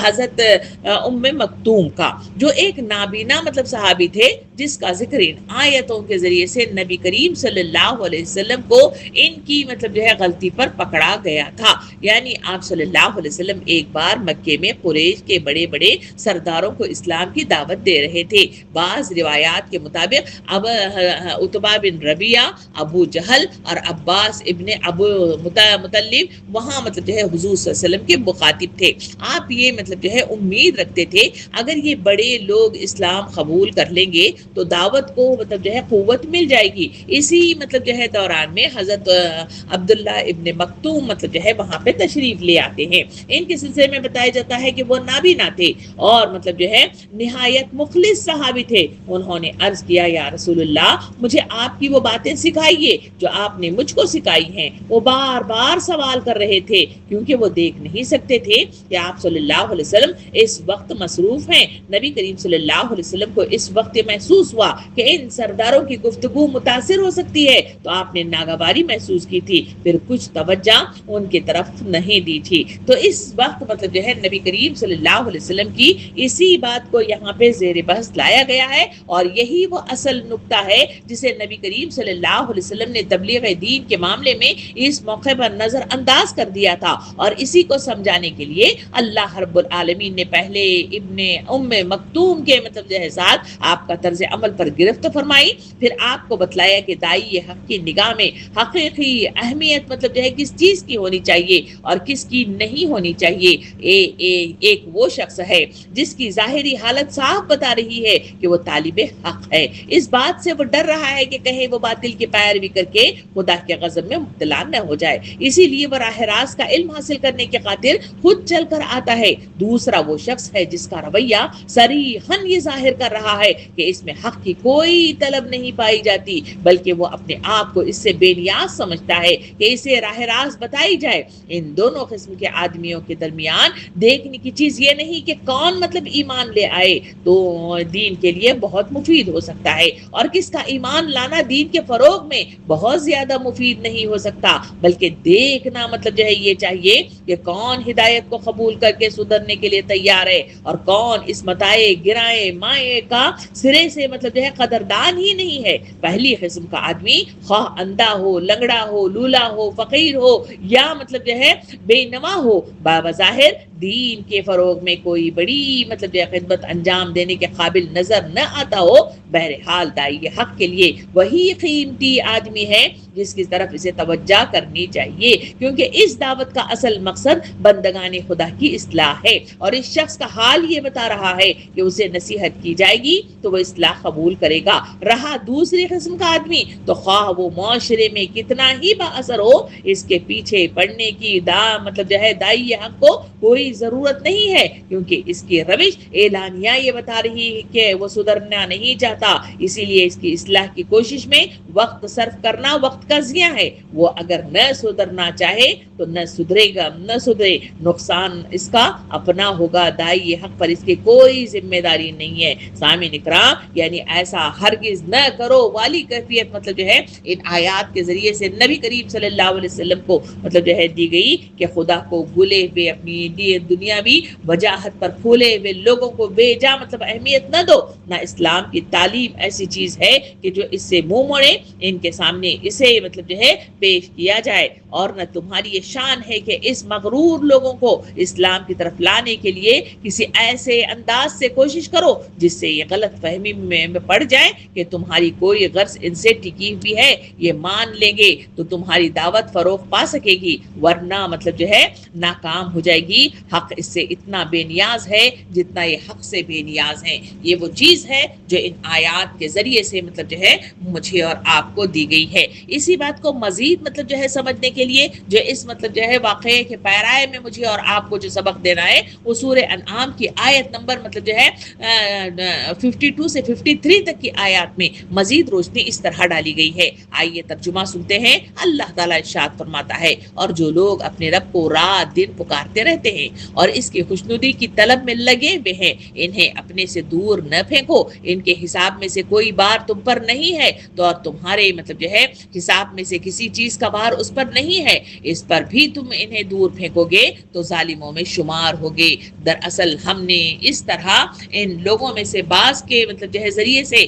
حضرت ام مکتوم کا، جو ایک نابینا مطلب صحابی تھے، جس کا ذکر ان آیتوں کے ذریعے سے نبی کریم صلی اللہ علیہ وسلم کو ان کی مطلب جو ہے غلطی پر پکڑا گیا تھا۔ یعنی آپ صلی اللہ علیہ وسلم ایک بار مکے میں قریش کے بڑے بڑے سرداروں کو اسلام کی دعوت دے رہے تھے۔ بعض روایات کے مطابق اب عتبہ بن ربیعہ، ابو جہل اور عباس ابن ابو مطلب وہاں مطلب جو ہے حضور صلی اللہ علیہ وسلم کے مخاطب تھے۔ آپ یہ مطلب جو ہے امید رکھتے تھے اگر یہ بڑے لوگ اسلام قبول کر لیں گے تو دعوت کو مطلب جو ہے قوت مل جائے گی۔ اسی مطلب جو ہے دوران میں حضرت عبداللہ ابن مکتوم مطلب جو ہے وہاں پہ تشریف لے آتے ہیں۔ ان کے سلسلے میں بتایا جاتا ہے کہ وہ نابینا تھے اور مطلب جو ہے نہایت مخلص صحابی تھے۔ انہوں نے عرض کیا یا رسول اللہ مجھے آپ کی وہ باتیں سکھائیے جو آپ نے مجھ کو سکھائی ہیں۔ وہ بار بار سوال کر رہے تھے کیونکہ وہ دیکھ نہیں سکتے تھے کہ آپ صلی اللہ علیہ وسلم اس وقت مصروف ہیں۔ نبی کریم صلی اللہ علیہ وسلم کو اس وقت محسوس ہوا کہ ان سرداروں کی گفتگو متاثر ہو سکتی ہے تو آپ نے ناگواری محسوس کی تھی، پھر کچھ توجہ ان کی طرف نہیں دی تھی۔ تو اس وقت مطلب جو ہے نبی کریم صلی اللہ علیہ وسلم کی اسی بات کو یہاں پہ زیر بحث لایا گیا ہے، اور یہی وہ اصل نقطہ ہے جسے نبی کریم صلی اللہ علیہ وسلم نے تبلیغ دین کے معاملے میں اس موقع پر نظر انداز کر دیا تھا، اور اسی کو سمجھانے کے لیے اللہ رب العالمین نے پہلے ابن ام مکتوم کے مطلب جو ہے ساتھ آپ کا طرز عمل پر گرفت فرمائی، پھر آپ کو بتلایا کہ دائی حق کی نگاہ میں حقیقی اہمیت مطلب جو ہے کس چیز کی ہونی چاہیے اور کس کی نہیں ہونی چاہیے۔ ایک وہ شخص ہے جس کی ظاہری حالت صاف بتا رہی ہے کہ وہ طالب حق ہے، اس بات سے وہ ڈر رہا ہے کہ کہیں وہ باطل کی پیروی کر کے خدا کے غضب میں مبتلا نہ ہو جائے، اسی لیے وہ راہ راست کا علم حاصل کرنے کی خاطر خود چل کر آتا ہے۔ دوسرا وہ شخص ہے جس کا رویہ صریحاً یہ ظاہر کر رہا ہے کہ اس میں حق کی کوئی طلب نہیں پائی جاتی، بلکہ وہ اپنے آپ کو اس سے بے نیاز سمجھتا ہے کہ اسے راہ راست بتائی جائے۔ ان دونوں قسم کے آدمیوں کے درمیان دیکھنے کی چیز یہ نہیں کہ کون مطلب ایمان لے آئے تو دین کے لیے بہت مفید ہو سکتا ہے اور کس کا ایمان لانا دین کے فروغ میں بہت زیادہ مفید نہیں ہو سکتا، بلکہ دیکھنا مطلب جو ہے یہ چاہیے کہ کون ہدایت کو قبول کر کے سدھرنے کے لیے تیار ہے اور کون اس متائے گرائے مائے کا سرے سے مطلب جو ہے قدردان ہی نہیں ہے۔ پہلی قسم کا آدمی خواہ اندھا ہو، لنگڑا ہو، لولا ہو، فقیر ہو یا مطلب جو ہے بے نوا ہو، بظاہر دین کے فروغ میں کوئی بڑی مطلب جو ہے خدمت انجام دینے کے قابل نظر نہ آتا ہو، بہرحال داعی حق کے لیے وہی قیمتی آدمی ہے جس کی طرف اسے توجہ کرنی چاہیے، کیونکہ اس دعوت کا اصل مقصد بندگان خدا کی اصلاح ہے، اور اس شخص کا حال یہ بتا رہا ہے کہ اسے نصیحت کی جائے گی تو وہ اصلاح قبول کرے گا۔ رہا دوسری قسم کا آدمی تو خواہ وہ معاشرے میں کتنا ہی با اثر ہو، اس کے پیچھے پڑنے کی مطلب جو ہے داعی حق کو کوئی ضرورت نہیں ہے، کیونکہ اس کی روش اعلانیہ یہ بتا رہی ہے کہ وہ سدھرنا نہیں چاہتا، اسی لیے اس کی اصلاح کی کوشش میں وقت صرف کرنا وقت کا ضیاع ہے۔ وہ اگر نہ سدھرنا چاہے تو نہ سدھرے گا، نہ سدھرے، نقصان اس کا اپنا ہوگا، داعی حق پر اس کی کوئی ذمہ داری نہیں ہے۔ سامعین اکرام، یعنی ایسا ہرگز نہ کرو والی کیفیت مطلب جو ہے ان آیات کے ذریعے سے نبی کریم صلی اللہ علیہ وسلم کو مطلب جو ہے دی گئی کہ خدا کو بھولے ہوئے اپنی دنیاوی وجاہت پر پھولے ہوئے لوگوں کو بے جا مطلب اہمیت نہ دو۔ نہ اسلام کی تعلیم ایسی چیز ہے کہ جو اس سے منہ موڑے، ان کے سامنے اسے مطلب جو ہے پیش کیا جائے، اور نہ تمہاری یہ شان ہے کہ اس مغرور لوگوں کو اسلام کی طرف لانے کے لیے کسی ایسے انداز سے کوشش کرو جس سے یہ غلط فہمی میں پڑ جائے کہ تمہاری کوئی غرض ان سے ٹکی ہوئی ہے، یہ مان لیں گے تو تمہاری دعوت فروغ پا سکے گی، ورنہ مطلب جو ہے ناکام ہو جائے گی۔ حق اس سے اتنا بے نیاز ہے جتنا یہ حق سے بے نیاز ہے۔ یہ وہ چیز ہے جو ان آیات کے ذریعے سے مطلب جو ہے مجھے اور آپ کو دی گئی ہے۔ اسی بات کو مزید مطلب جو ہے سمجھنے کے لیے جو اس مطلب جو ہے واقعے کے پیرائے میں مجھے اور آپ کو جو سبق دینا ہے وہ سورہ انعام کی آیت نمبر مطلب جو ہے 52 سے 53 تک کی آیات میں مزید روشنی اس طرح ڈالی گئی ہے۔ آئیے ترجمہ سنتے ہیں۔ اللہ تعالیٰ ارشاد فرماتا ہے، اور جو لوگ اپنے رب کو رات دن پکارتے رہتے ہیں اور اس کی خوشنودی کی طلب میں لگے ہوئے ہیں، انہیں اپنے سے دور نہ پھینکو، ان کے حساب میں سے کوئی بار تم پر نہیں ہے تو اور تمہارے مطلب جو ہے حساب میں سے کسی چیز کا بار اس پر نہیں ہے، اس پر بھی تم انہیں دور پھینکو گے تو ظالموں میں شمار ہوگے۔ دراصل ہم نے اس طرح ان لوگوں میں سے بعض کے مطلب جو ہے ذریعے سے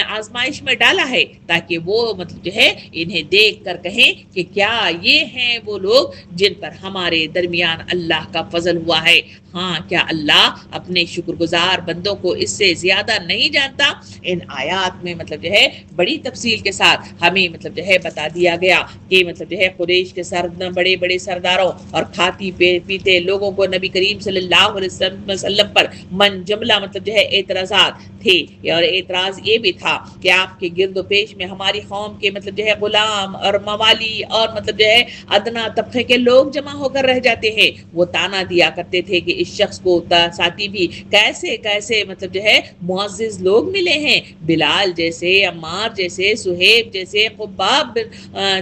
آزمائش میں ڈالا ہے تاکہ وہ مطلب جو ہے انہیں دیکھ کر کہیں کہ کیا یہ ہیں وہ لوگ جن پر ہمارے درمیان اللہ کا فضل ہوا ہے۔ ہاں کیا اللہ اپنے شکر گزار بندوں کو اس سے زیادہ نہیں جانتا؟ ان آیات میں مطلب جو ہے بڑی تفصیل کے ساتھ ہمیں مطلب جو ہے بتا دیا گیا کہ مطلب جو ہے قریش کے بڑے بڑے سرداروں اور کھاتی پیتے لوگوں کو نبی کریم صلی اللہ علیہ وسلم پر من جملہ مطلب جو ہے اعتراضات تھے، اور اعتراض یہ بھی تھا کہ آپ کے گرد و پیش میں ہماری قوم کے مطلب جو ہے غلام اور موالی اور مطلب جو ہے ادنا طبقے کے لوگ جمع ہو کر رہ جاتے ہیں۔ وہ تانا دیا کرتے تھے کہ اس شخص کو ساتھی بھی کیسے کیسے مطلب جو ہے معزز لوگ ملے ہیں، بلال جیسے، عمار جیسے، سہیب جیسے، خباب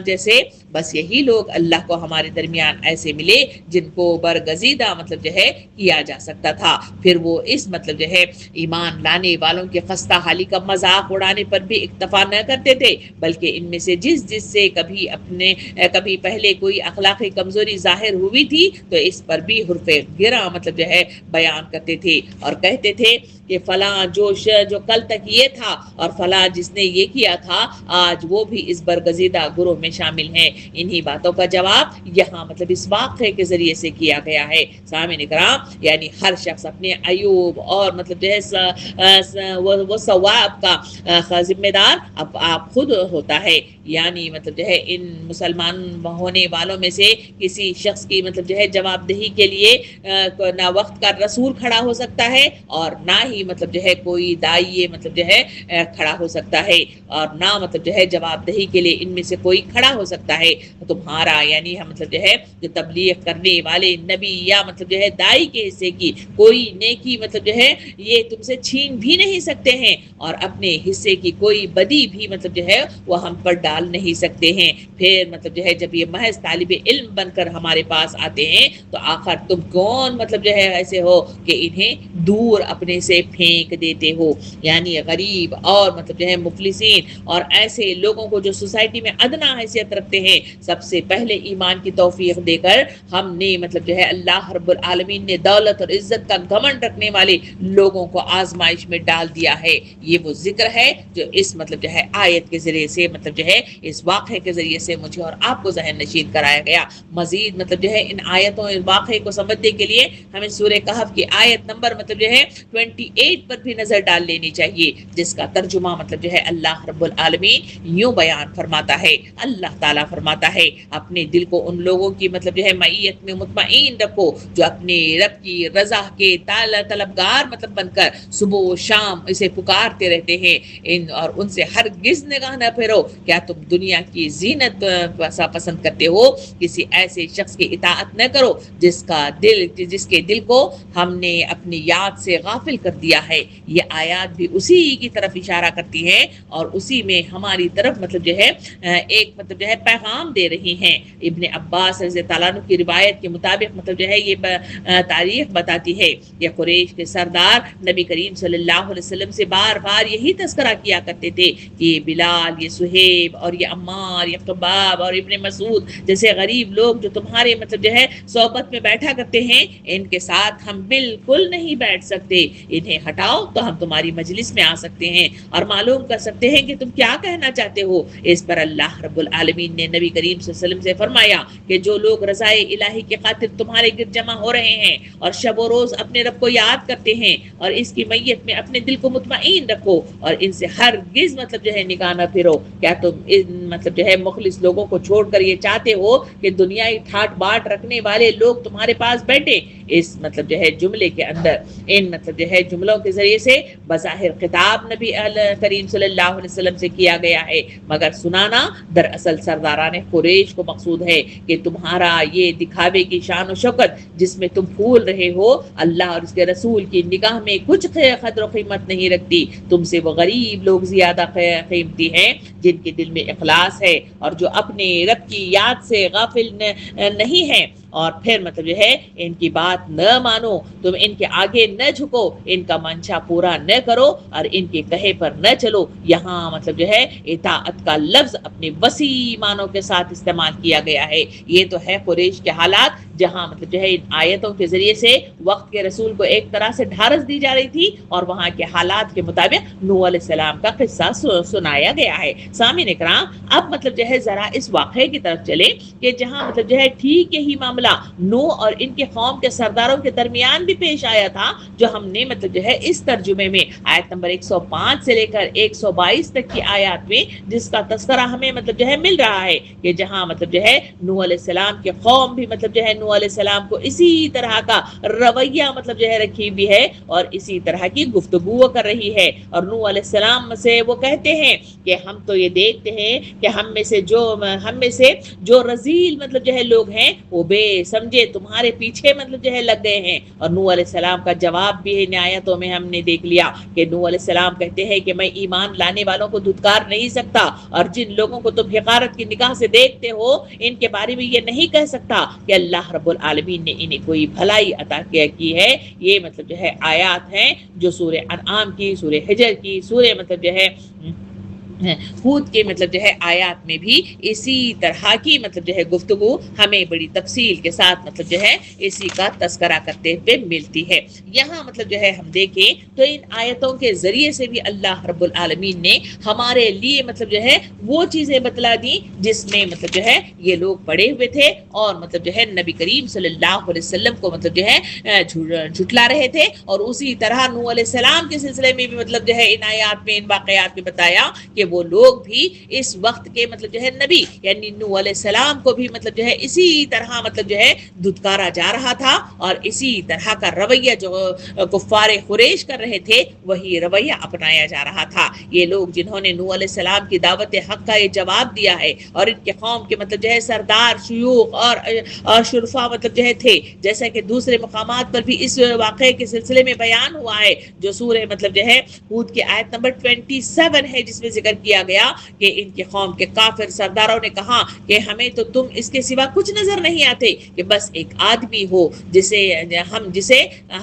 جیسے، بس یہی لوگ اللہ کو ہمارے درمیان ایسے ملے جن کو برگزیدہ مطلب جو ہے کیا جا سکتا تھا۔ پھر وہ اس مطلب جو ہے ایمان لانے والوں کے خستہ حالی کا مذاق اڑانے پر بھی اکتفا نہ کرتے تھے، بلکہ ان میں سے جس سے کبھی پہلے کوئی اخلاقی کمزوری ظاہر ہوئی تھی تو اس پر بھی حرف گراں مطلب جو ہے بیان کرتے تھے اور کہتے تھے کہ فلاں جو کل تک یہ تھا اور فلاں جس نے یہ کیا تھا آج وہ بھی اس برگزیدہ گروہ میں شامل ہیں۔ انہی باتوں کا جواب یہاں مطلب اس واقعے کے ذریعے سے کیا گیا ہے۔ سامعین کرام، یعنی ہر شخص اپنے عیوب اور مطلب جو ہے وہ ثواب کا ذمہ دار آپ خود ہوتا ہے، یعنی مطلب جو ہے ان مسلمان ہونے والوں میں سے کسی شخص کی مطلب جو ہے جواب دہی کے لیے نہ وقت کا رسول کھڑا ہو سکتا ہے اور نہ ہی مطلب جو ہے کوئی دائی مطلب جو ہے کھڑا ہو سکتا ہے، اور نہ مطلب جو ہے جواب دہی کے لیے ان میں سے کوئی کھڑا ہو سکتا ہے۔ تمہارا یعنی ہم مطلب جو ہے جو تبلیغ کرنے والے نبی یا مطلب جو ہے دائی کے حصے کی کوئی نیکی مطلب جو ہے یہ تم سے چھین بھی نہیں سکتے ہیں، اور اپنے حصے کی کوئی بدی بھی مطلب جو ہے وہ ہم پر ڈال نہیں سکتے ہیں۔ پھر مطلب جو ہے جب یہ محض طالب علم بن کر ہمارے پاس آتے ہیں تو آخر تم کون مطلب جو ہے ایسے ہو کہ انہیں دور اپنے سے پھینک دیتے ہو؟ یعنی غریب اور مطلب جو ہے مفلسین اور ایسے لوگوں کو جو سوسائٹی میں ادنا حیثیت رکھتے ہیں سب سے پہلے ایمان کی توفیق دے کر ہم نے مطلب جو ہے اللہ رب العالمین نے دولت اور عزت کا گھمنڈ رکھنے والے لوگوں کو آزمائش میں ڈال دیا ہے۔ یہ وہ ذکر ہے جو اس مطلب جو ہے آیت کے ذریعے سے مطلب جو ہے اس واقعے کے ذریعے سے مجھے اور آپ کو ذہن نشین کرایا گیا۔ مزید مطلب جو ہے ان آیتوں اس واقعے کو سمجھنے کے لیے ہمیں سورہ کہف کی آیت نمبر مطلب جو ہے 28 پر بھی نظر ڈال لینی چاہیے، جس کا ترجمہ مطلب جو ہے اللہ رب العالمین یوں بیان فرماتا ہے۔ اللہ تعالیٰ فرماتا ہے اپنے دل کو ان لوگوں کی مطلب جو ہے معیت میں مطمئن رکھو جو اپنے رب کی رضا کے طلبگار مطلب بن کر صبح و شام اسے پکارتے رہتے ہیں، اور ان سے ہرگز نگاہ نہ پھیرو۔ کیا تم دنیا کی زینت پسند کرتے ہو؟ کسی ایسے شخص کی اطاعت نہ کرو جس کے دل کو ہم نے اپنی یاد سے غافل کر دیا ہے۔ یہ آیات بھی اسی کی طرف اشارہ کرتی ہیں اور اسی میں ہماری طرف مطلب جو ہے ایک مطلب جو ہے پیغام دے رہی ہیں۔ ابن عباس رضی اللہ عنہ کی روایت کے مطابق مطلب جو ہے یہ تاریخ بتاتی ہے کہ قریش کے سردار نبی کریم صلی اللہ علیہ وسلم سے بار بار یہی تذکرہ کیا کرتے تھے کہ یہ بلال، یہ سہیب اور یہ عمار، یہ خباب اور ابن مسعود جیسے غریب لوگ جو تمہارے مطلب جو ہے صحبت میں بیٹھا کرتے ہیں، ان کے ساتھ ہم بالکل نہیں بیٹھ سکتے۔ انہیں ہٹاؤ تو ہم تمہاری مجلس میں آ سکتے ہیں اور معلوم کر سکتے ہیں کہ تم کیا کہنا چاہتے ہو۔ اس پر اللہ رب العالمین نے نبی کریم صلی اللہ علیہ وسلم سے فرمایا کہ جو لوگ رضائے الہی کے خاطر تمہارے گرد جمع ہو رہے ہیں اور شب و روز اپنے رب کو یاد کرتے ہیں اور اس کی میت میں اپنے دل کو مطمئن رکھو اور ان سے ہرگز مطلب جو ہے نگاہ نہ پھرو۔ کیا تم ان مطلب جو ہے مخلص لوگوں کو چھوڑ کر یہ چاہتے ہو کہ دنیائی ٹھاٹ باٹ رکھنے والے لوگ تمہارے پاس بیٹھے؟ اس مطلب جو ہے جملے کے اندر ان مطلب جو ہے جملوں کے ذریعے سے بظاہر خطاب نبی کریم صلی اللہ علیہ وسلم سے کیا گیا ہے، مگر سنانا دراصل سرداران قریش کو مقصود ہے کہ تمہارا یہ دکھاوے کی شان و شوکت جس میں تم پھول رہے ہو اللہ اور اس کے رسول کی نگاہ میں کچھ قدر و قیمت نہیں رکھتی۔ تم سے وہ غریب لوگ زیادہ قیمتی ہیں جن کے دل میں اخلاص ہے اور جو اپنے رب کی یاد سے غافل نہیں ہیں اور پھر مطلب جو ہے ان کی بات نہ مانو، تم ان کے آگے نہ جھکو، ان کا منشا پورا نہ کرو اور ان کے کہے پر نہ چلو۔ یہاں مطلب جو ہے اطاعت کا لفظ اپنے وسیع معنوں کے ساتھ استعمال کیا گیا ہے۔ یہ تو ہے قریش کے حالات، جہاں مطلب جو ہے ان آیتوں کے ذریعے سے وقت کے رسول کو ایک طرح سے ڈھارس دی جا رہی تھی، اور وہاں کے حالات کے مطابق نوح علیہ السلام کا قصہ سنایا گیا ہے۔ سامعین اکرام، اب مطلب جو ہے ذرا اس واقعے کی طرف چلے کہ جہاں مطلب جو ہے ٹھیک یہی معاملہ نوح اور ان کے قوم کے سرداروں کے درمیان بھی پیش آیا تھا، جو ہم نے مطلب جو ہے اس ترجمے میں آیت نمبر 105 سے لے کر 122 تک کی آیات میں جس کا تذکرہ ہمیں مطلب جو ہے مل رہا ہے، کہ جہاں مطلب جو ہے نوح علیہ السلام کے قوم بھی مطلب جو ہے نوح علیہ السلام کو اسی طرح کا رویہ مطلب جو ہے رکھی بھی ہے اور اسی طرح کی گفتگو کر رہی ہے، اور نوح علیہ السلام سے وہ کہتے ہیں کہ ہم تو یہ دیکھتے ہیں کہ ہم میں سے جو رذیل مطلب جو ہے لوگ ہیں وہ بے سمجھے تمہارے پیچھے مطلب جو ہے لگ گئے ہیں۔ اور نوح علیہ السلام کا جواب بھی ہے، آیتوں میں ہم نے دیکھ لیا کہ نوح علیہ السلام کہتے ہیں کہ میں ایمان لانے والوں کو دھتکار نہیں سکتا، اور جن لوگوں کو تم حقارت کی نگاہ سے دیکھتے ہو ان کے بارے میں یہ نہیں کہہ سکتا کہ اللہ رب العالمین نے انہیں کوئی بھلائی عطا کی ہے۔ یہ مطلب جو ہے آیات ہیں جو سورہ انعام کی، سورہ حجر کی، سورہ مطلب جو ہے ہود کے مطلب جو ہے آیات میں بھی اسی طرح کی مطلب جو ہے گفتگو ہمیں بڑی تفصیل کے ساتھ مطلب جو ہے اسی کا تذکرہ کرتے ہوئے ملتی ہے۔ یہاں مطلب جو ہے ہم دیکھیں تو ان آیتوں کے ذریعے سے بھی اللہ رب العالمین نے ہمارے لیے مطلب جو ہے وہ چیزیں بتلا دی جس میں مطلب جو ہے یہ لوگ پڑے ہوئے تھے اور مطلب جو ہے نبی کریم صلی اللہ علیہ وسلم کو مطلب جو ہے جھٹلا رہے تھے، اور اسی طرح نوح علیہ السلام کے سلسلے میں بھی مطلب جو ہے ان آیات میں، ان واقعات میں بتایا کہ وہ لوگ بھی اس وقت کے مطلب جو ہے نبی یعنی نوح علیہ السلام کو بھی مطلب جو ہے اسی طرح مطلب جو ہے دھتکارا جا رہا تھا، اور اسی طرح کا رویہ جو کفار قریش کر رہے تھے وہی رویہ اپنایا جا رہا تھا۔ یہ لوگ جنہوں نے نوح علیہ السلام کی دعوت حق کا یہ جواب دیا ہے، اور ان کے قوم کے مطلب جو ہے سردار، شیوخ اور شرفا مطلب جو ہے تھے، جیسا کہ دوسرے مقامات پر بھی اس واقعے کے سلسلے میں بیان ہوا ہے، جو سورہ مطلب جو ہے ہود کی آیت نمبر 27 ہے، جس میں ذکر کیا گیا کہ ان کے قوم کے کافر سرداروں نے کہا کہ ہمیں تو تم اس کے سوا کچھ نظر نہیں آتے کہ بس ایک آدمی ہو جسے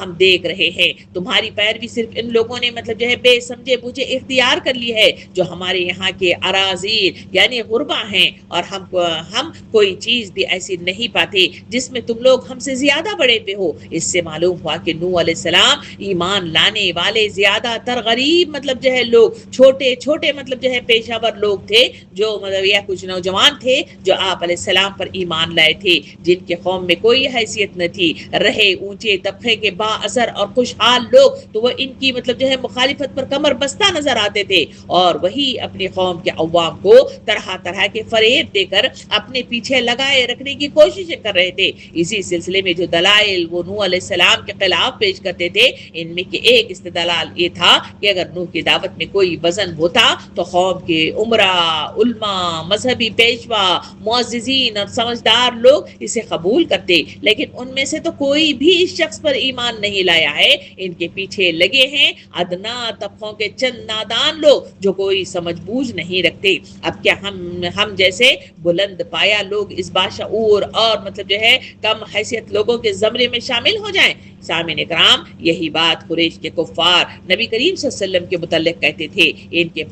ہم دیکھ رہے ہیں، تمہاری پیروی صرف ان لوگوں نے مطلب جو ہے بے سمجھے بوجھے اختیار کر لی ہے جو ہمارے یہاں کے اراضی یعنی غربا ہیں، اور ہم کوئی چیز بھی ایسی نہیں پاتے جس میں تم لوگ ہم سے زیادہ بڑے پہ ہو۔ اس سے معلوم ہوا کہ نوح علیہ السلام ایمان لانے والے زیادہ تر غریب مطلب جو ہے لوگ، چھوٹے چھوٹے مطلب جو ہے پیشہ ور لوگ تھے، جو مطلب یا کچھ نوجوان تھے جو آپ علیہ السلام پر ایمان لائے تھے، جن کے قوم میں کوئی حیثیت نہ تھی، رہے اونچے طبقے کے با اثر اور خوشحال لوگ تو وہ ان کی مطلب جو ہے مخالفت پر کمر بستہ نظر آتے تھے، اور وہی اپنی قوم کے عوام کو طرح طرح کے فریب دے کر اپنے پیچھے لگائے رکھنے کی کوششیں کر رہے تھے۔ اسی سلسلے میں جو دلائل وہ نوح علیہ السلام کے خلاف پیش کرتے تھے، ان میں ایک استدلال یہ تھا کہ اگر نوح کی دعوت میں کوئی وزن ہوتا تو قوم کے عمرا، علماء، مذہبی پیشوا، معززین اور سمجھدار لوگ اسے قبول کرتے، لیکن ان میں سے تو کوئی بھی اس شخص پر ایمان نہیں لایا ہے۔ ان کے پیچھے لگے ہیں ادنا طبقوں کے چند نادان لوگ جو کوئی سمجھ بوجھ نہیں رکھتے۔ اب کیا ہم جیسے بلند پایا لوگ اس باشعور اور مطلب جو ہے کم حیثیت لوگوں کے زمرے میں شامل ہو جائیں؟ سامعین اکرام، یہی بات قریش کے کفار نبی کریم صلی اللہ علیہ وسلم کے متعلق کہتے تھے۔ ان کے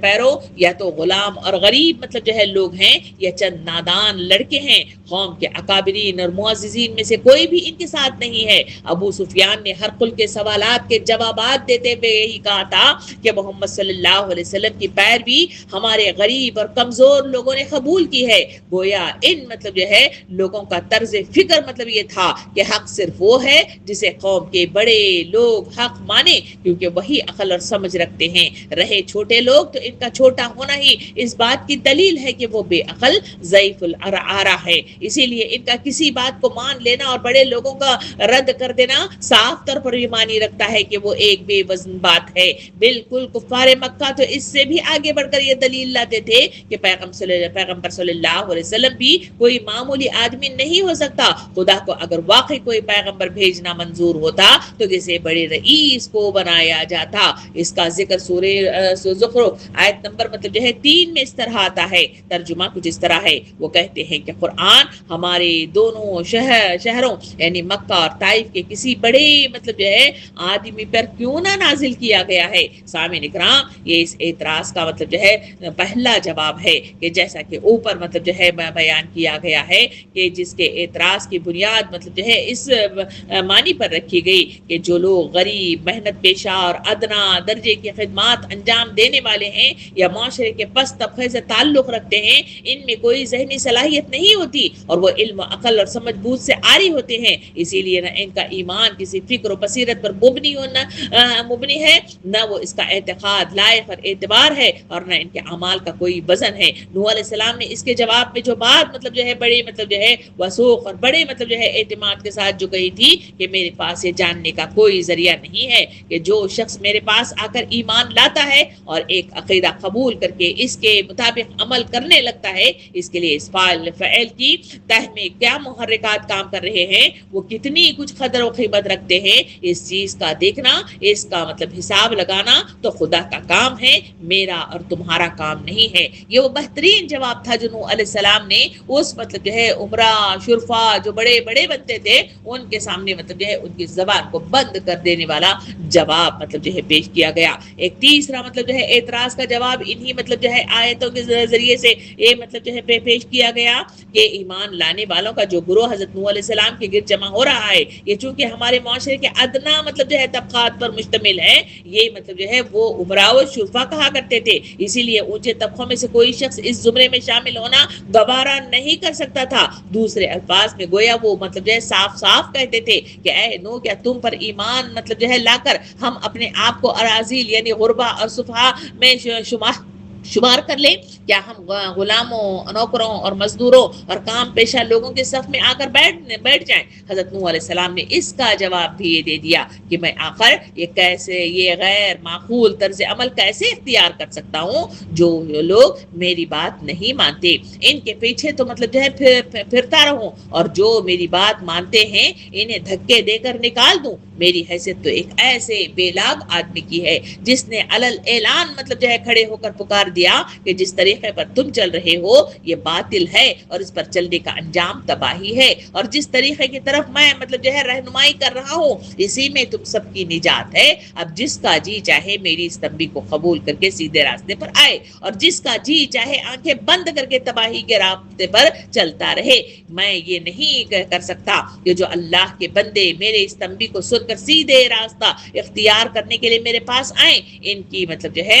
پیرو یا تو غلام اور غریب مطلب جو ہے لوگ ہیں، یا چند نادان لڑکے ہیں۔ قوم کے اکابرین اور معززین میں سے کوئی بھی ان کے ساتھ نہیں ہے۔ ابو سفیان نے ہرقل کے سوالات کے جوابات دیتے ہوئے یہی کہا تھا کہ محمد صلی اللہ علیہ وسلم کی پیروی ہمارے غریب اور کمزور لوگوں نے قبول کی ہے۔ گویا ان مطلب جو ہے لوگوں کا طرز فکر مطلب یہ تھا کہ حق صرف وہ ہے جسے قوم کے بڑے لوگ حق مانے، کیونکہ وہی عقل اور سمجھ رکھتے ہیں۔ رہے چھوٹے لوگ تو ان کا چھوٹا ہونا ہی اس بات کی دلیل ہے کہ وہ بے عقل، ضعیف الارا ہے۔ اسی لیے ان کا کسی بات کو مان لینا اور بڑے لوگوں کا رد کر دینا صاف طور پر یہ معنی رکھتا ہے کہ وہ ایک بے وزن بات ہے۔ بالکل کفار مکہ تو اس سے بھی آگے بڑھ کر یہ دلیل لاتے تھے کہ پیغمبر صلی اللہ علیہ وسلم بھی کوئی معمولی آدمی نہیں ہو سکتا۔ خدا کو اگر واقعی کوئی پیغمبر بھیجنا منظور ہوتا تو کسی بڑے رئیس کو بنایا جاتا۔ اس کا ذکر سورہ زخرف آیت نمبر مطلب جو ہے 3 میں اس طرح آتا ہے۔ ترجمہ کچھ اس طرح ہے، وہ کہتے ہیں کہ قرآن ہمارے دونوں شہروں یعنی مکہ اور طائف کے کسی بڑے مطلب جو ہے آدمی پر کیوں نہ نازل کیا گیا ہے؟ سامعین اکرام، یہ اس اعتراض کا مطلب جو ہے پہلا جواب ہے کہ جیسا کہ اوپر مطلب جو ہے بیان کیا گیا ہے کہ جس کے اعتراض کی بنیاد مطلب جو ہے اس معنی پر رکھی گئی کہ جو لوگ غریب، محنت پیشہ اور ادنا درجے کی خدمات انجام دینے والے ہیں یا معاشرے کے پس طبقے سے تعلق رکھتے ہیں، ان میں کوئی ذہنی صلاحیت نہیں ہوتی اور وہ علم، عقل اور سمجھ بوجھ سے عاری ہوتے ہیں، اسی لیے نہ ان کا ایمان کسی فکر و بصیرت پر مبنی ہے، نہ وہ اس کا اعتقاد لائق اور اعتبار ہے، اور نہ ان کے اعمال کا کوئی وزن ہے۔ نوح علیہ السلام نے اس کے جواب میں جو بات مطلب جو ہے بڑے مطلب جو ہے وثوق اور بڑے مطلب جو ہے اعتماد کے ساتھ جو کہی تھی کہ میرے پاس یہ جاننے کا کوئی ذریعہ نہیں ہے کہ جو شخص میرے پاس آ کر ایمان لاتا ہے اور ایک عقیدہ قبول کر کے اس کے مطابق عمل کرنے لگتا ہے، اس کے لیے اس فعل کی تہ میں کیا محرکات کام کر رہے ہیں، وہ کتنی کچھ قدر و قیمت رکھتے ہیں، اس چیز کا دیکھنا، اس کا مطلب حساب لگانا تو خدا کا کام ہے، میرا اور تمہارا کام نہیں ہے۔ یہ وہ بہترین جواب تھا جو نوح علیہ السلام نے اس مطلب جو ہے عمرہ شرفا جو بڑے بڑے بنتے تھے ان کے سامنے مطلب جو ہے ان کی زبان کو بند کر دینے والا جواب مطلب جو ہے پیش کیا گیا۔ ایک تیسرا مطلب جو ہے اعتراض کا جواب انہی مطلب جو ہے آیتوں کے ذریعے سے یہ مطلب جو ہے پیش کیا گیا کہ ایمان لانے والوں کا جو گروہ حضرت نوح علیہ السلام کے گرد جمع ہو رہا ہے، یہ چونکہ ہمارے معاشرے کے ادنا مطلب جو ہے طبقات پر مشتمل ہے، یہ مطلب جو ہے وہ عمراء و شرفا کہا کرتے تھے، اسی لیے اونچے طبقوں میں سے کوئی شخص اس زمرے میں شامل ہونا گوارا نہیں کر سکتا تھا۔ دوسرے الفاظ میں گویا وہ مطلب جو ہے صاف صاف کہتے تھے کہ اے نوح، کیا تم پر ایمان مطلب جو ہے لا کر ہم اپنے آپ کو اراذیل یعنی غربا اور صفحا میں شمار کر لیں؟ کیا ہم غلاموں، نوکروں اور مزدوروں اور کام پیشہ لوگوں کے صف میں آ کر بیٹھ جائیں؟ حضرت نوح علیہ السلام نے اس کا جواب بھی یہ دے دیا کہ میں آخر یہ غیر معقول طرز عمل کیسے اختیار کر سکتا ہوں؟ جو لوگ میری بات نہیں مانتے ان کے پیچھے تو مطلب جو ہے پھرتا رہوں، اور جو میری بات مانتے ہیں انہیں دھکے دے کر نکال دوں؟ میری حیثیت تو ایک ایسے بے لاگ آدمی کی ہے جس نے علل اعلان مطلب جو ہے کھڑے ہو کر پکار دیا کہ جس طریقے پر تم چل رہے ہو یہ باطل ہے اور اس پر چلنے کا انجام تباہی ہے، اور جس طریقے کی طرف میں مطلب جو ہے رہنمائی کر رہا ہوں اسی میں تم سب کی نجات ہے۔ اب جس کا جی چاہے میری اس تنبیہ کو قبول کر کے سیدھے راستے پر آئے، اور جس کا جی چاہے آنکھیں بند کر کے تباہی کے راستے پر چلتا رہے۔ میں یہ نہیں کر سکتا کہ جو اللہ کے بندے میرے اس تنبیہ کو سن کر سیدھے راستہ اختیار کرنے کے لیے میرے پاس آئیں، ان کی مطلب جو ہے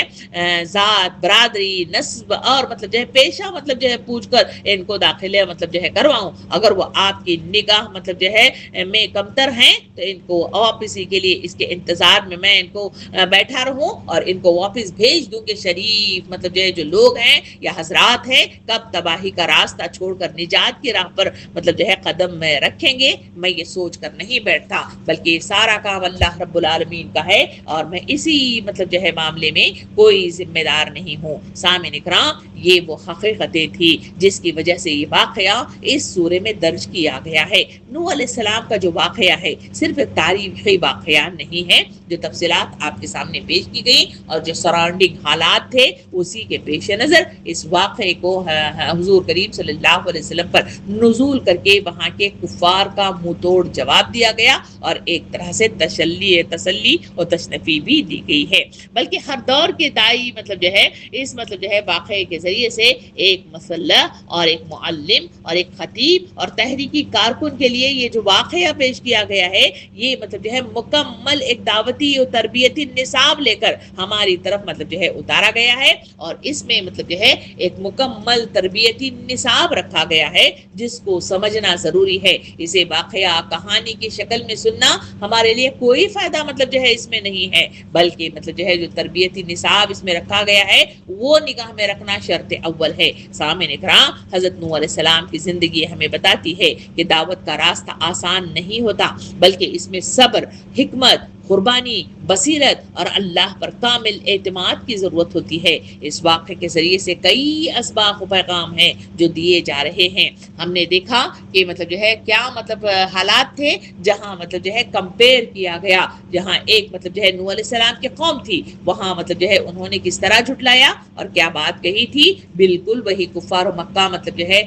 ذات، برادری، نسب اور مطلب جو ہے پیشہ مطلب جو ہے پوچھ کر ان کو داخلے مطلب جو ہے کرواؤں۔ اگر وہ آپ کی نگاہ مطلب جو ہے میں کمتر ہیں تو ان کو واپسی کے لیے اس کے انتظار میں ان کو بیٹھا رہوں اور ان کو واپس بھیج دوں کہ شریف مطلب جو ہے جو لوگ ہیں یا حضرات ہیں کب تباہی کا راستہ چھوڑ کر نجات کی راہ پر مطلب جو ہے قدم میں رکھیں گے۔ میں یہ سوچ کر نہیں بیٹھتا بلکہ سارا کام اللہ رب العالمین کا ہے اور میں اسی مطلب جو ہے معاملے میں کوئی ذمہ دار نہیں ہوں۔ سامعین اکرام، یہ وہ حقیقتیں تھی جس کی وجہ سے یہ واقعہ اس سورے میں درج کیا گیا ہے۔ نوح علیہ السلام کا جو واقعہ ہے صرف ایک تاریخی واقعہ نہیں ہے، جو تفصیلات آپ کے سامنے پیش کی گئی اور جو سراؤنڈنگ حالات تھے اسی کے پیش نظر اس واقعے کو حضور کریم صلی اللہ علیہ وسلم پر نزول کر کے وہاں کے کفار کا منہ توڑ جواب دیا گیا اور ایک طرح سے تسلی اور تشنفی بھی دی گئی ہے۔ بلکہ ہر دور کے دائی مطلب جو ہے اس مطلب جو ہے واقعے کے ذریعے سے ایک مسلح اور ایک معلم اور ایک خطیب اور تحریکی کارکن کے لیے یہ جو واقعہ پیش کیا گیا ہے یہ مطلب جو ہے مکمل ایک دعوتی اور تربیتی نصاب لے کر ہماری طرف مطلب جو ہے اتارا گیا ہے، اور اس میں مطلب جو ہے ایک مکمل تربیتی نصاب رکھا گیا ہے جس کو سمجھنا ضروری ہے۔ اسے واقعہ کہانی کی شکل میں سننا ہمارے لیے کوئی فائدہ مطلب جو ہے اس میں نہیں ہے، بلکہ مطلب جو ہے جو تربیتی نصاب اس میں رکھا گیا ہے وہ نگاہ میں رکھنا شرط اول ہے۔ سامعین اکرام، حضرت نوح علیہ السلام کی زندگی ہمیں بتاتی ہے کہ دعوت کا راستہ آسان نہیں ہوتا، بلکہ اس میں صبر، حکمت، قربانی، بصیرت اور اللہ پر کامل اعتماد کی ضرورت ہوتی ہے۔ اس واقعے کے ذریعے سے کئی اسباق و پیغام ہیں جو دیے جا رہے ہیں۔ ہم نے دیکھا کہ مطلب جو ہے کیا مطلب حالات تھے جہاں مطلب جو ہے کمپیئر کیا گیا، جہاں ایک مطلب جو ہے نوح علیہ السلام کی قوم تھی، وہاں مطلب جو ہے انہوں نے کس طرح جھٹلایا اور کیا بات کہی تھی۔ بالکل وہی کفار و مکہ مطلب جو ہے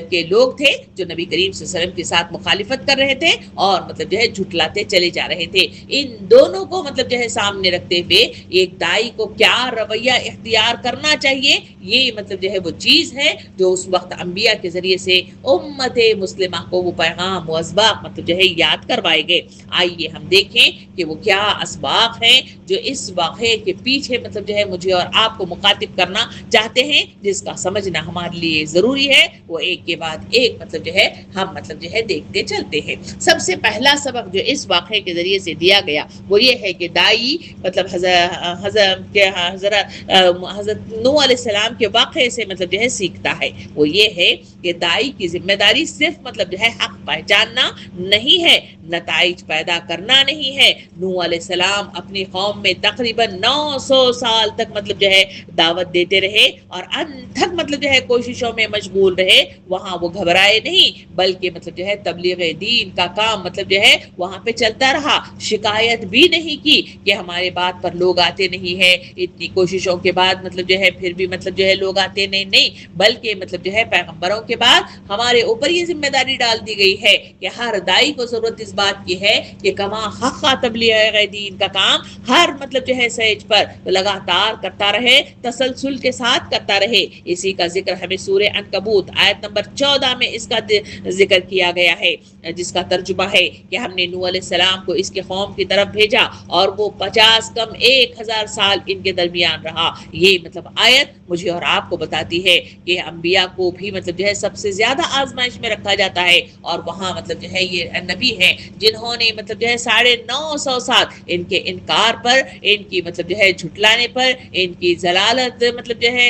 کے لوگ تھے جو نبی کریم صلی اللہ علیہ وسلم کے ساتھ مخالفت کر رہے تھے اور مطلب جو ہے جھٹلاتے چلے جا رہے تھے۔ ان دونوں کو مطلب جو ہے سامنے رکھتے ہوئے ایک دائی کو کیا رویہ اختیار کرنا چاہیے، یہ مطلب جو ہے وہ چیز ہے جو اس وقت انبیاء کے ذریعے سے امت مسلمہ کو وہ پیغام و اسباق مطلب جو ہے یاد کروائے گئے۔ آئیے ہم دیکھیں کہ وہ کیا اسباق ہیں جو اس واقعے کے پیچھے مطلب جو ہے مجھے اور آپ کو مخاطب کرنا چاہتے ہیں، جس کا سمجھنا ہمارے لیے ضروری ہے۔ وہ ایک کے بعد ایک مطلب جو ہے ہم مطلب جو ہے دیکھتے چلتے ہیں۔ سب سے پہلا سبق جو اس واقعے کے ذریعے سے دیا گیا وہ یہ ہے کہ دائی مطلب حضرت نوح علیہ السلام کے واقعے سے مطلب جو ہے سیکھتا ہے۔ وہ یہ ہے کہ دائی کی ذمہ داری صرف مطلب جو ہے حق پہچاننا نہیں ہے، نتائج پیدا کرنا نہیں ہے۔ نوح علیہ السلام اپنی قوم میں تقریباً 900 سال تک مطلب جو ہے دعوت دیتے رہے اور انتھک مطلب جو ہے کوششوں میں مشغول رہے۔ وہاں وہ گھبرائے نہیں بلکہ مطلب جو ہے تبلیغ دین کا کام مطلب جو ہے وہاں پہ چلتا رہا۔ شکایت بھی نہیں کی کہ ہمارے بات پر لوگ آتے نہیں ہیں، اتنی کوششوں کے بعد مطلب جو ہے پھر بھی مطلب جو ہے لوگ آتے نہیں، بلکہ مطلب جو ہے پیغمبروں کے بعد ہمارے اوپر یہ ذمہ داری ڈال دی گئی ہے کہ ہر دائی کو ضرورت اس بات کی ہے کہ کما حق تبلیغ دین کا کام ہر مطلب جو ہے سیج پر لگاتار کرتا رہے، تسلسل کے ساتھ کرتا رہے۔ اسی کا ذکر ہمیں سورہ عنکبوت آیت نمبر 14 میں اس کا ذکر کیا گیا ہے، جس کا ترجمہ ہے کہ ہم نے نوح علیہ السلام کو اس کے قوم کی طرف بھیجا اور وہ 50 کم 1000 سال ان کے درمیان رہا۔ یہ مطلب آیت مجھے اور آپ کو بتاتی ہے کہ انبیاء کو بھی مطلب جو ہے سب سے زیادہ آزمائش میں رکھا جاتا ہے، اور وہاں مطلب جو ہے یہ نبی ہیں جنہوں نے مطلب جو ہے 950 سال ان کے انکار پر، ان کی مطلب جو ہے جھٹلانے پر، ان کی ضلالت مطلب جو ہے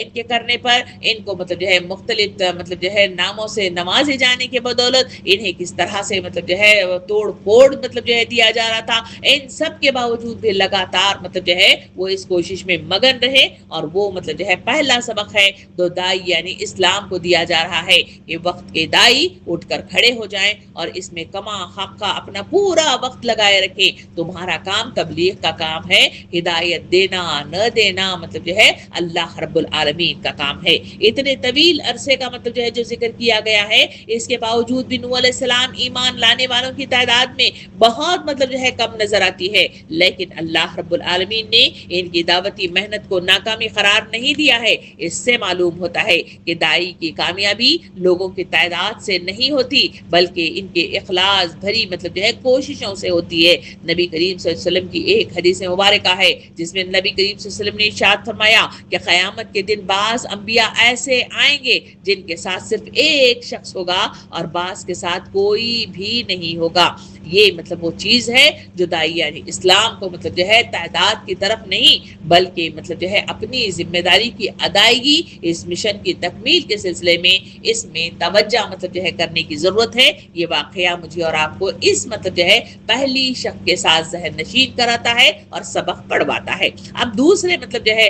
ان کے کرنے پر، ان کو مطلب جو ہے مختلف مطلب جو ہے ناموں سے نوازے جانے کے بدولت انہیں کس طرح سے مطلب جو ہے توڑ پھوڑ مطلب جو ہے دیا جا رہا تھا۔ ان سب کے باوجود بھی لگاتار مطلب جو ہے وہ اس کوشش میں مگن رہے، اور وہ مطلب جو ہے پہلا سبق ہے دو دائی یعنی اسلام کو دیا جا رہا ہے کہ وقت کے دائی اٹھ کر کھڑے ہو جائیں اور اس میں کما حق کا اپنا پورا وقت لگائے رکھیں۔ تمہارا کام تبلیغ کا کام ہے، ہدایت دینا نہ دینا مطلب جو ہے اللہ رب العالمین کا کام ہے۔ اتنے طویل عرصے کا مطلب جو ہے جو ذکر کیا گیا ہے، اس کے باوجود بھی نوح علیہ السلام ایمان لانے والوں کی تعداد میں بہت مطلب جو ہے کم نظر آتی ہے، لیکن اللہ رب العالمین نے ان کی دعوتی محنت کو ناکامی قرار نہیں دیا ہے۔ اس سے معلوم ہوتا ہے کہ دائی کی کامیابی لوگوں کی تعداد سے نہیں ہوتی بلکہ ان کے اخلاص بھری مطلب جو ہے کوششوں سے ہوتی ہے۔ نبی کریم صلی اللہ علیہ وسلم کی ایک حدیث مبارکہ ہے جس میں نبی کریم صلی اللہ علیہ وسلم نے ارشاد فرمایا کہ قیامت کے دن بعض انبیاء ایسے آئیں گے جن کے ساتھ صرف ایک شخص ہوگا اور بعض کے ساتھ کوئی بھی نہیں ہوگا۔ یہ مطلب وہ چیز ہے جو دائی یعنی اسلام کو مطلب جو ہے تعداد کی طرف نہیں بلکہ مطلب جو ہے اپنی ذمہ داری کی ادائیگی، اس مشن کی تکمیل کے سلسلے میں اس میں توجہ مطلب جو ہے کرنے کی ضرورت ہے۔ یہ واقعہ مجھے اور آپ کو اس مطلب جو ہے پہلی شک کے ساتھ ذہن نشین کراتا ہے اور سبق پڑھواتا ہے۔ اب دوسرے مطلب جو ہے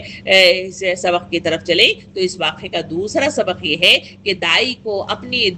سبق کی طرف چلیں تو اس واقعے کا دوسرا سبق یہ ہے کہ دائی کو اپنی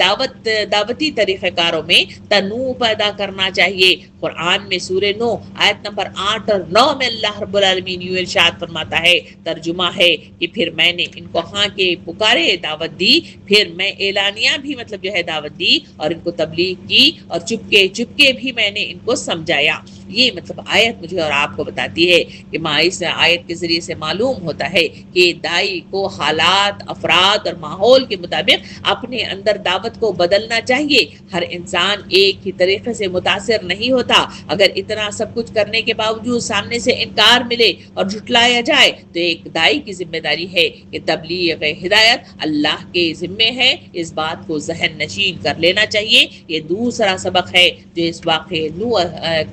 دعوتی طریقہ کاروں میں تنوع پیدا کرنا چاہیے۔ قرآن میں سورہ نوح آیت نمبر 8 اور 9 میں اللہ رب العالمین یوں ارشاد فرماتا ہے، ترجمہ ہے کہ پھر میں نے ان کو ہاں کے پکارے دعوت دی، پھر میں اعلانیہ بھی مطلب جو ہے دعوت دی اور ان کو تبلیغ کی، اور چپکے چپکے بھی میں نے ان کو سمجھایا۔ یہ مطلب آیت مجھے اور آپ کو بتاتی ہے کہ اس آیت کے ذریعے سے معلوم ہوتا ہے کہ دائی کو حالات، افراد اور ماحول کے مطابق اپنے اندر دعوت کو بدلنا چاہیے۔ ہر انسان ایک ہی طریقے سے متاثر نہیں ہوتا۔ اگر اتنا سب کچھ کرنے کے باوجود سامنے سے انکار ملے اور جھٹلایا جائے تو ایک دائی کی ذمہ داری ہے کہ تبلیغ ہدایت اللہ کے ذمے ہے۔ اس بات کو ذہن نشین کر لینا چاہیے۔ یہ دوسرا سبق ہے ہے جو اس واقعے نوح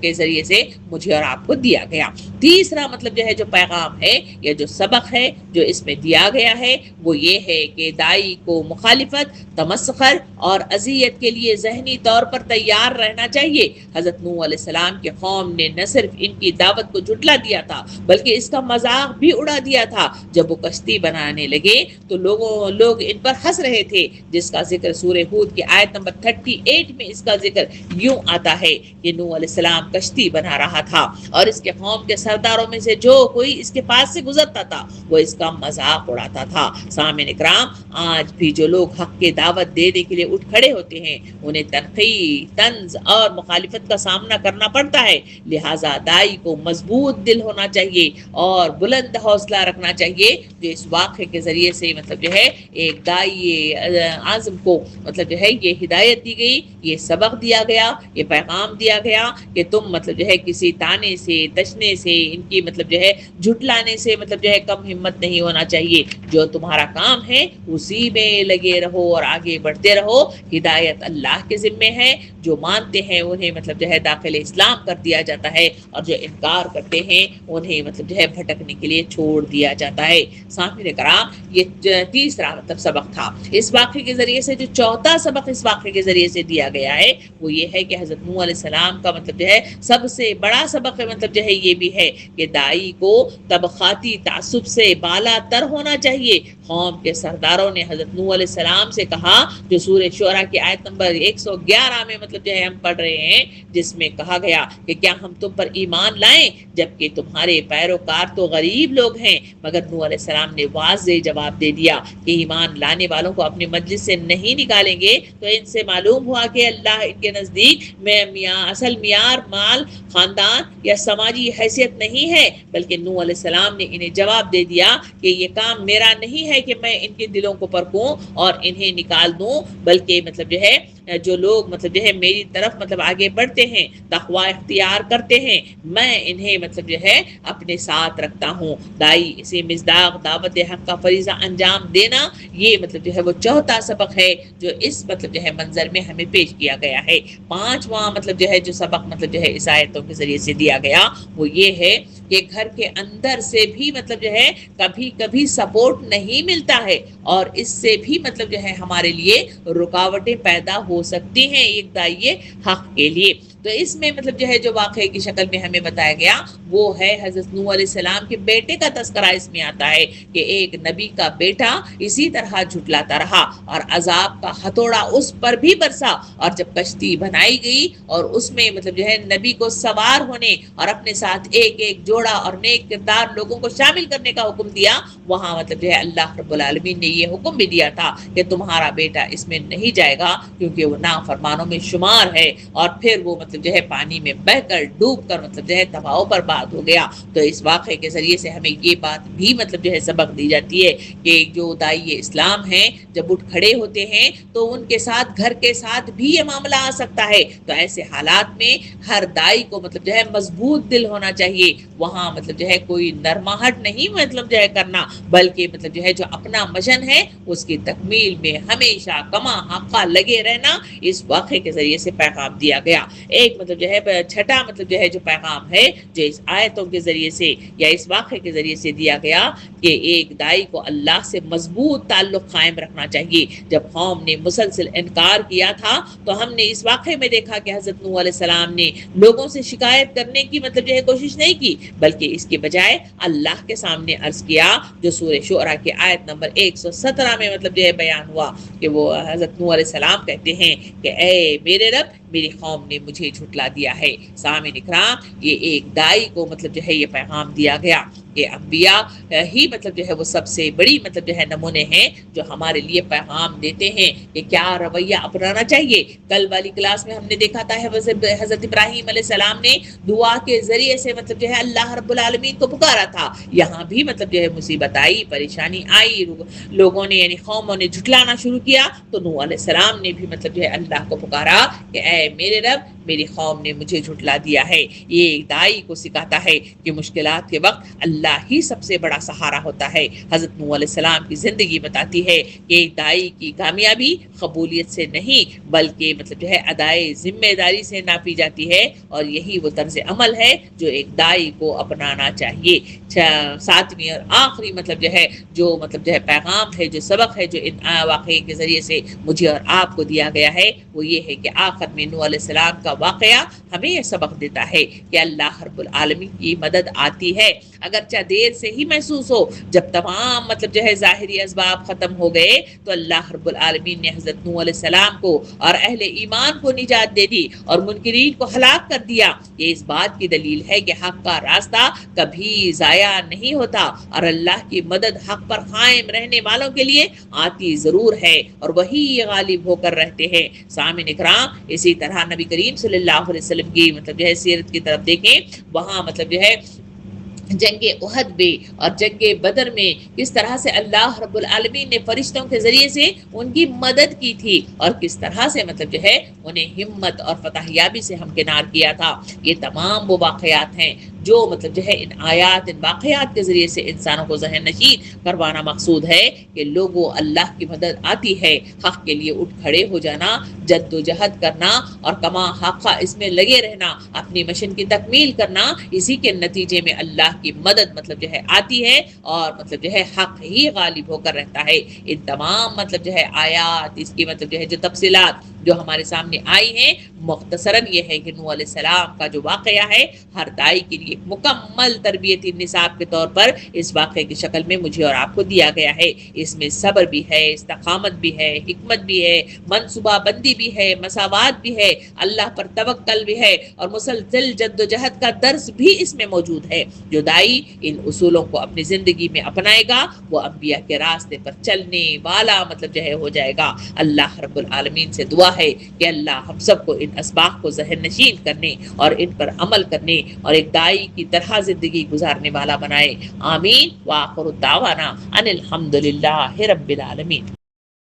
کے ذریعے سے مجھے اور آپ کو دیا گیا۔ تیسرا مطلب جو ہے جو پیغام ہے یا جو سبق ہے جو اس میں دیا گیا ہے وہ یہ ہے کہ دائی کو مخالفت، تمسخر اور اذیت کے لیے ذہنی طور پر تیار رہنا چاہیے۔ حضرت نوح علیہ السلام کے قوم نے نہ صرف ان کی دعوت کو جھٹلا دیا تھا بلکہ اس کا مذاق بھی اڑا دیا تھا۔ جب وہ کشتی بنانے لگے تو لوگ ان پر ہنس رہے تھے، جس کا ذکر سورہ ہود کی آیت نمبر 38 میں اس کا ذکر یوں آتا ہے کہ نوح علیہ السلام کشتی بنا رہا تھا اور اس کے قوم کے سرداروں میں سے جو کوئی اس کے پاس سے گزرتا تھا وہ اس کا مذاق اڑاتا تھا۔ سامعین اکرام، آج بھی جو لوگ حق کی دعوت دینے کے لیے اٹھ کھڑے ہوتے ہیں انہیں تنقید، طنز اور مخالفت کا سامنا کرنا پڑتا ہے، لہٰذا دائی کو مضبوط دل ہونا چاہیے اور بلند حوصلہ رکھنا چاہیے، جو اس واقعے کے ذریعے سے مطلب جو ہے ایک دائی اعظم کو مطلب جو ہے یہ ہدایت دی گئی، یہ سبق دیا گیا، یہ پیغام دیا گیا کہ تم مطلب جو ہے کسی تانے سے، تشنے سے، ان کی مطلب جو ہے جھٹلانے سے مطلب جو ہے کم ہمت نہیں ہونا چاہیے۔ جو تمہارا کام ہے اسی میں لگے رہو اور آگے بڑھتے رہو۔ ہدایت اللہ کے ذمے ہے، جو مانتے ہیں انہیں مطلب جو ہے داخل اسلام کر دیا جاتا ہے اور جو انکار کرتے ہیں انہیں مطلب جو ہے بھٹکنے کے لیے چھوڑ دیا جاتا ہے۔ سامعین کرام، یہ تیسرا مطلب سبق تھا۔ اس واقعے کے ذریعے سے جو چوتھا سبق اس واقعے کے ذریعے سے دیا گیا ہے وہ یہ ہے کہ حضرت نوح علیہ السلام کا مطلب جو ہے سب سے بڑا سبق مطلب جو ہے یہ بھی ہے کہ دائی کو طبقاتی تعصب سے بالا تر ہونا چاہیے۔ قوم کے سرداروں نے حضرت نوح علیہ السلام سے کہا، جو سورہ شعراء کی آیت نمبر 111 میں مطلب جو ہے ہم پڑھ رہے ہیں، جس میں کہا گیا کہ کیا ہم تم پر ایمان لائیں جبکہ تمہارے پیروکار تو غریب لوگ ہیں؟ مگر نوح علیہ السلام نے واضح جواب دے دیا کہ ایمان لانے والوں کو اپنے مجلس سے نہیں نکالیں گے تو ان سے معلوم ہوا کہ اللہ ان کے نزدیک میں اصل معیار مال، خاندان یا سماجی حیثیت نہیں ہے، بلکہ نوح علیہ السلام نے انہیں جواب دے دیا کہ یہ کام میرا نہیں ہے کہ میں ان کے دلوں کو پرکھوں اور انہیں نکال دوں، بلکہ مطلب جو ہے جو لوگ مطلب جو ہے میری طرف مطلب آگے بڑھتے ہیں، تقوی اختیار کرتے ہیں، میں انہیں مطلب جو ہے اپنے ساتھ رکھتا ہوں۔ دائی اسی مصداق دعوت حق کا فریضہ انجام دینا، یہ مطلب جو ہے وہ چوتھا سبق ہے جو اس مطلب جو ہے منظر میں ہمیں پیش کیا گیا ہے۔ پانچواں مطلب جو ہے جو سبق مطلب جو ہے اس آیتوں کے ذریعے سے دیا گیا وہ یہ ہے کہ گھر کے اندر سے بھی مطلب جو ہے کبھی کبھی سپورٹ نہیں ملتا ہے اور اس سے بھی مطلب جو ہے ہمارے لیے رکاوٹیں پیدا ہو سکتی ہیں ایک داعیے حق کے لیے۔ تو اس میں مطلب جو ہے جو واقعے کی شکل میں ہمیں بتایا گیا وہ ہے حضرت نوح علیہ السلام کے بیٹے کا تذکرہ اس میں آتا ہے کہ ایک نبی کا بیٹا اسی طرح جھٹلاتا رہا اور عذاب کا ہتھوڑا اس پر بھی برسا، اور جب کشتی بنائی گئی اور اس میں مطلب جو ہے نبی کو سوار ہونے اور اپنے ساتھ ایک ایک جوڑا اور نیک کردار لوگوں کو شامل کرنے کا حکم دیا، وہاں مطلب جو ہے اللہ رب العالمین نے یہ حکم بھی دیا تھا کہ تمہارا بیٹا اس میں نہیں جائے گا کیونکہ وہ نافرمانوں میں شمار ہے، اور پھر وہ مطلب جو ہے پانی میں بہہ کر ڈوب کر مطلب جو ہے تباہ و برباد ہو گیا۔ تو اس واقعے کے ذریعے سے ہمیں یہ بات بھی مطلب جو ہے سبق دی جاتی ہے کہ جو داعی اسلام ہیں جب اٹھ کھڑے ہوتے ہیں تو ان کے ساتھ گھر کے ساتھ بھی یہ معاملہ آ سکتا ہے۔ تو ایسے حالات میں ہر داعی کو مطلب جو ہے مضبوط دل ہونا چاہیے، وہاں مطلب جو ہے کوئی نرماہٹ نہیں مطلب جو ہے کرنا، بلکہ مطلب جو ہے جو اپنا مشن ہے اس کی تکمیل میں ہمیشہ کما حقہ لگے رہنا اس واقعے کے ذریعے سے پیغام دیا گیا۔ ایک مطلب جو ہے چھٹا مطلب جو ہے جو پیغام ہے جو اس آیتوں کے ذریعے سے یا اس واقعے کے ذریعے سے دیا گیا کہ ایک داعی کو اللہ سے مضبوط تعلق قائم رکھنا چاہیے۔ جب قوم نے مسلسل انکار کیا تھا تو ہم نے اس واقعے میں دیکھا کہ حضرت نوح علیہ السلام نے لوگوں سے شکایت کرنے کی مطلب جو ہے کوشش نہیں کی، بلکہ اس کے بجائے اللہ کے سامنے عرض کیا، جو سورہ شعراء کی آیت نمبر 117 میں مطلب جو ہے بیان ہوا کہ وہ حضرت نوح علیہ السلام کہتے ہیں کہ اے میرے رب، میری قوم نے مجھے جھٹلا دیا ہے۔ سامعین اکرام، یہ ایک داعی کو مطلب جو ہے یہ پیغام دیا گیا کہ انبیاء ہی مطلب جو ہے وہ سب سے بڑی مطلب جو ہے نمونے ہیں جو ہمارے لیے پیغام دیتے ہیں کہ کیا رویہ اپنانا چاہیے۔ کل والی کلاس میں ہم نے دیکھا تھا حضرت ابراہیم علیہ السلام نے دعا کے ذریعے سے مطلب جو ہے اللہ رب العالمین کو پکارا تھا۔ یہاں بھی مطلب جو ہے مصیبت آئی، پریشانی آئی، لوگوں نے یعنی قوموں نے جھٹلانا شروع کیا، تو نوح علیہ السلام نے بھی مطلب جو ہے اللہ کو پکارا کہ اے میرے رب، میری قوم نے مجھے جھٹلا دیا ہے۔ یہ ایک دائی کو سکھاتا ہے کہ مشکلات کے وقت اللہ ہی سب سے بڑا سہارا ہوتا ہے۔ حضرت نوح علیہ السلام کی زندگی بتاتی ہے کہ ایک دائی کی کامیابی قبولیت سے نہیں بلکہ مطلب جو ہے ادائے ذمہ داری سے ناپی جاتی ہے، اور یہی وہ طرز عمل ہے جو ایک دائی کو اپنانا چاہیے۔ ساتویں اور آخری مطلب جو ہے پیغام ہے، جو سبق ہے جو ان واقعے کے ذریعے سے مجھے اور آپ کو دیا گیا ہے، وہ یہ ہے کہ آخر میں نوح علیہ السلام کا واقعہ ہمیں یہ سبق دیتا ہے کہ اللہ رب العالمین کی مدد آتی ہے، اگرچہ دیر سے ہی محسوس ہو۔ جب تمام مطلب جو ہے ظاہری اسباب ختم ہو گئے تو اللہ رب العالمین نے حضرت نوح علیہ السلام کو اور اہل ایمان کو نجات دے دی اور منکرین کو ہلاک کر دیا۔ یہ اس بات کی دلیل ہے کہ حق کا راستہ کبھی ضائع نہیں ہوتا، اور اللہ کی مدد حق پر قائم رہنے والوں کے لیے آتی ضرور ہے، اور وہی غالب ہو کر رہتے ہیں۔ سامعین اکرام، اسی طرح نبی کریم صلی اللہ علیہ وسلم کی مطلب جو ہے سیرت کی طرف دیکھیں، وہاں مطلب جو ہے جنگ احد میں اور جنگ بدر میں کس طرح سے اللہ رب العالمین نے فرشتوں کے ذریعے سے ان کی مدد کی تھی، اور کس طرح سے مطلب جو ہے انہیں ہمت اور فتح یابی سے ہمکنار کیا تھا۔ یہ تمام وہ واقعات ہیں جو مطلب جو ہے ان آیات، ان واقعات کے ذریعے سے انسانوں کو ذہن نشین کروانا مقصود ہے کہ لوگوں اللہ کی مدد آتی ہے، حق کے لیے اٹھ کھڑے ہو جانا، جد و جہد کرنا اور کما حقہ اس میں لگے رہنا، اپنی مشن کی تکمیل کرنا، اسی کے نتیجے میں اللہ کی مدد مطلب جو ہے آتی ہے، اور مطلب جو ہے حق ہی غالب ہو کر رہتا ہے۔ ان تمام مطلب جو ہے آیات، اس کی مطلب جو ہے جو تفصیلات جو ہمارے سامنے آئی ہیں، مختصراً یہ ہے کہ نوح علیہ السلام کا جو واقعہ ہے ہر دائی کے لیے ایک مکمل تربیتی نصاب کے طور پر اس واقعے کی شکل میں مجھے اور آپ کو دیا گیا ہے۔ اس میں صبر بھی ہے، استقامت بھی ہے، حکمت بھی ہے، منصوبہ بندی بھی ہے، مساوات بھی ہے، اللہ پر توکل بھی ہے، اور مسلسل جد و جہد کا درس بھی اس میں موجود ہے۔ جو دائی ان اصولوں کو اپنی زندگی میں اپنائے گا وہ انبیاء کے راستے پر چلنے والا مطلب جو ہے ہو جائے گا۔ اللہ رب العالمین سے دعا ہے کہ اللہ ہم سب کو ان اسباق کو ذہن نشین کرنے اور ان پر عمل کرنے اور ایک دائی کی طرح زندگی گزارنے والا بنائے۔ آمین۔ وآخر دعوانا ان الحمد للہ رب العالمین۔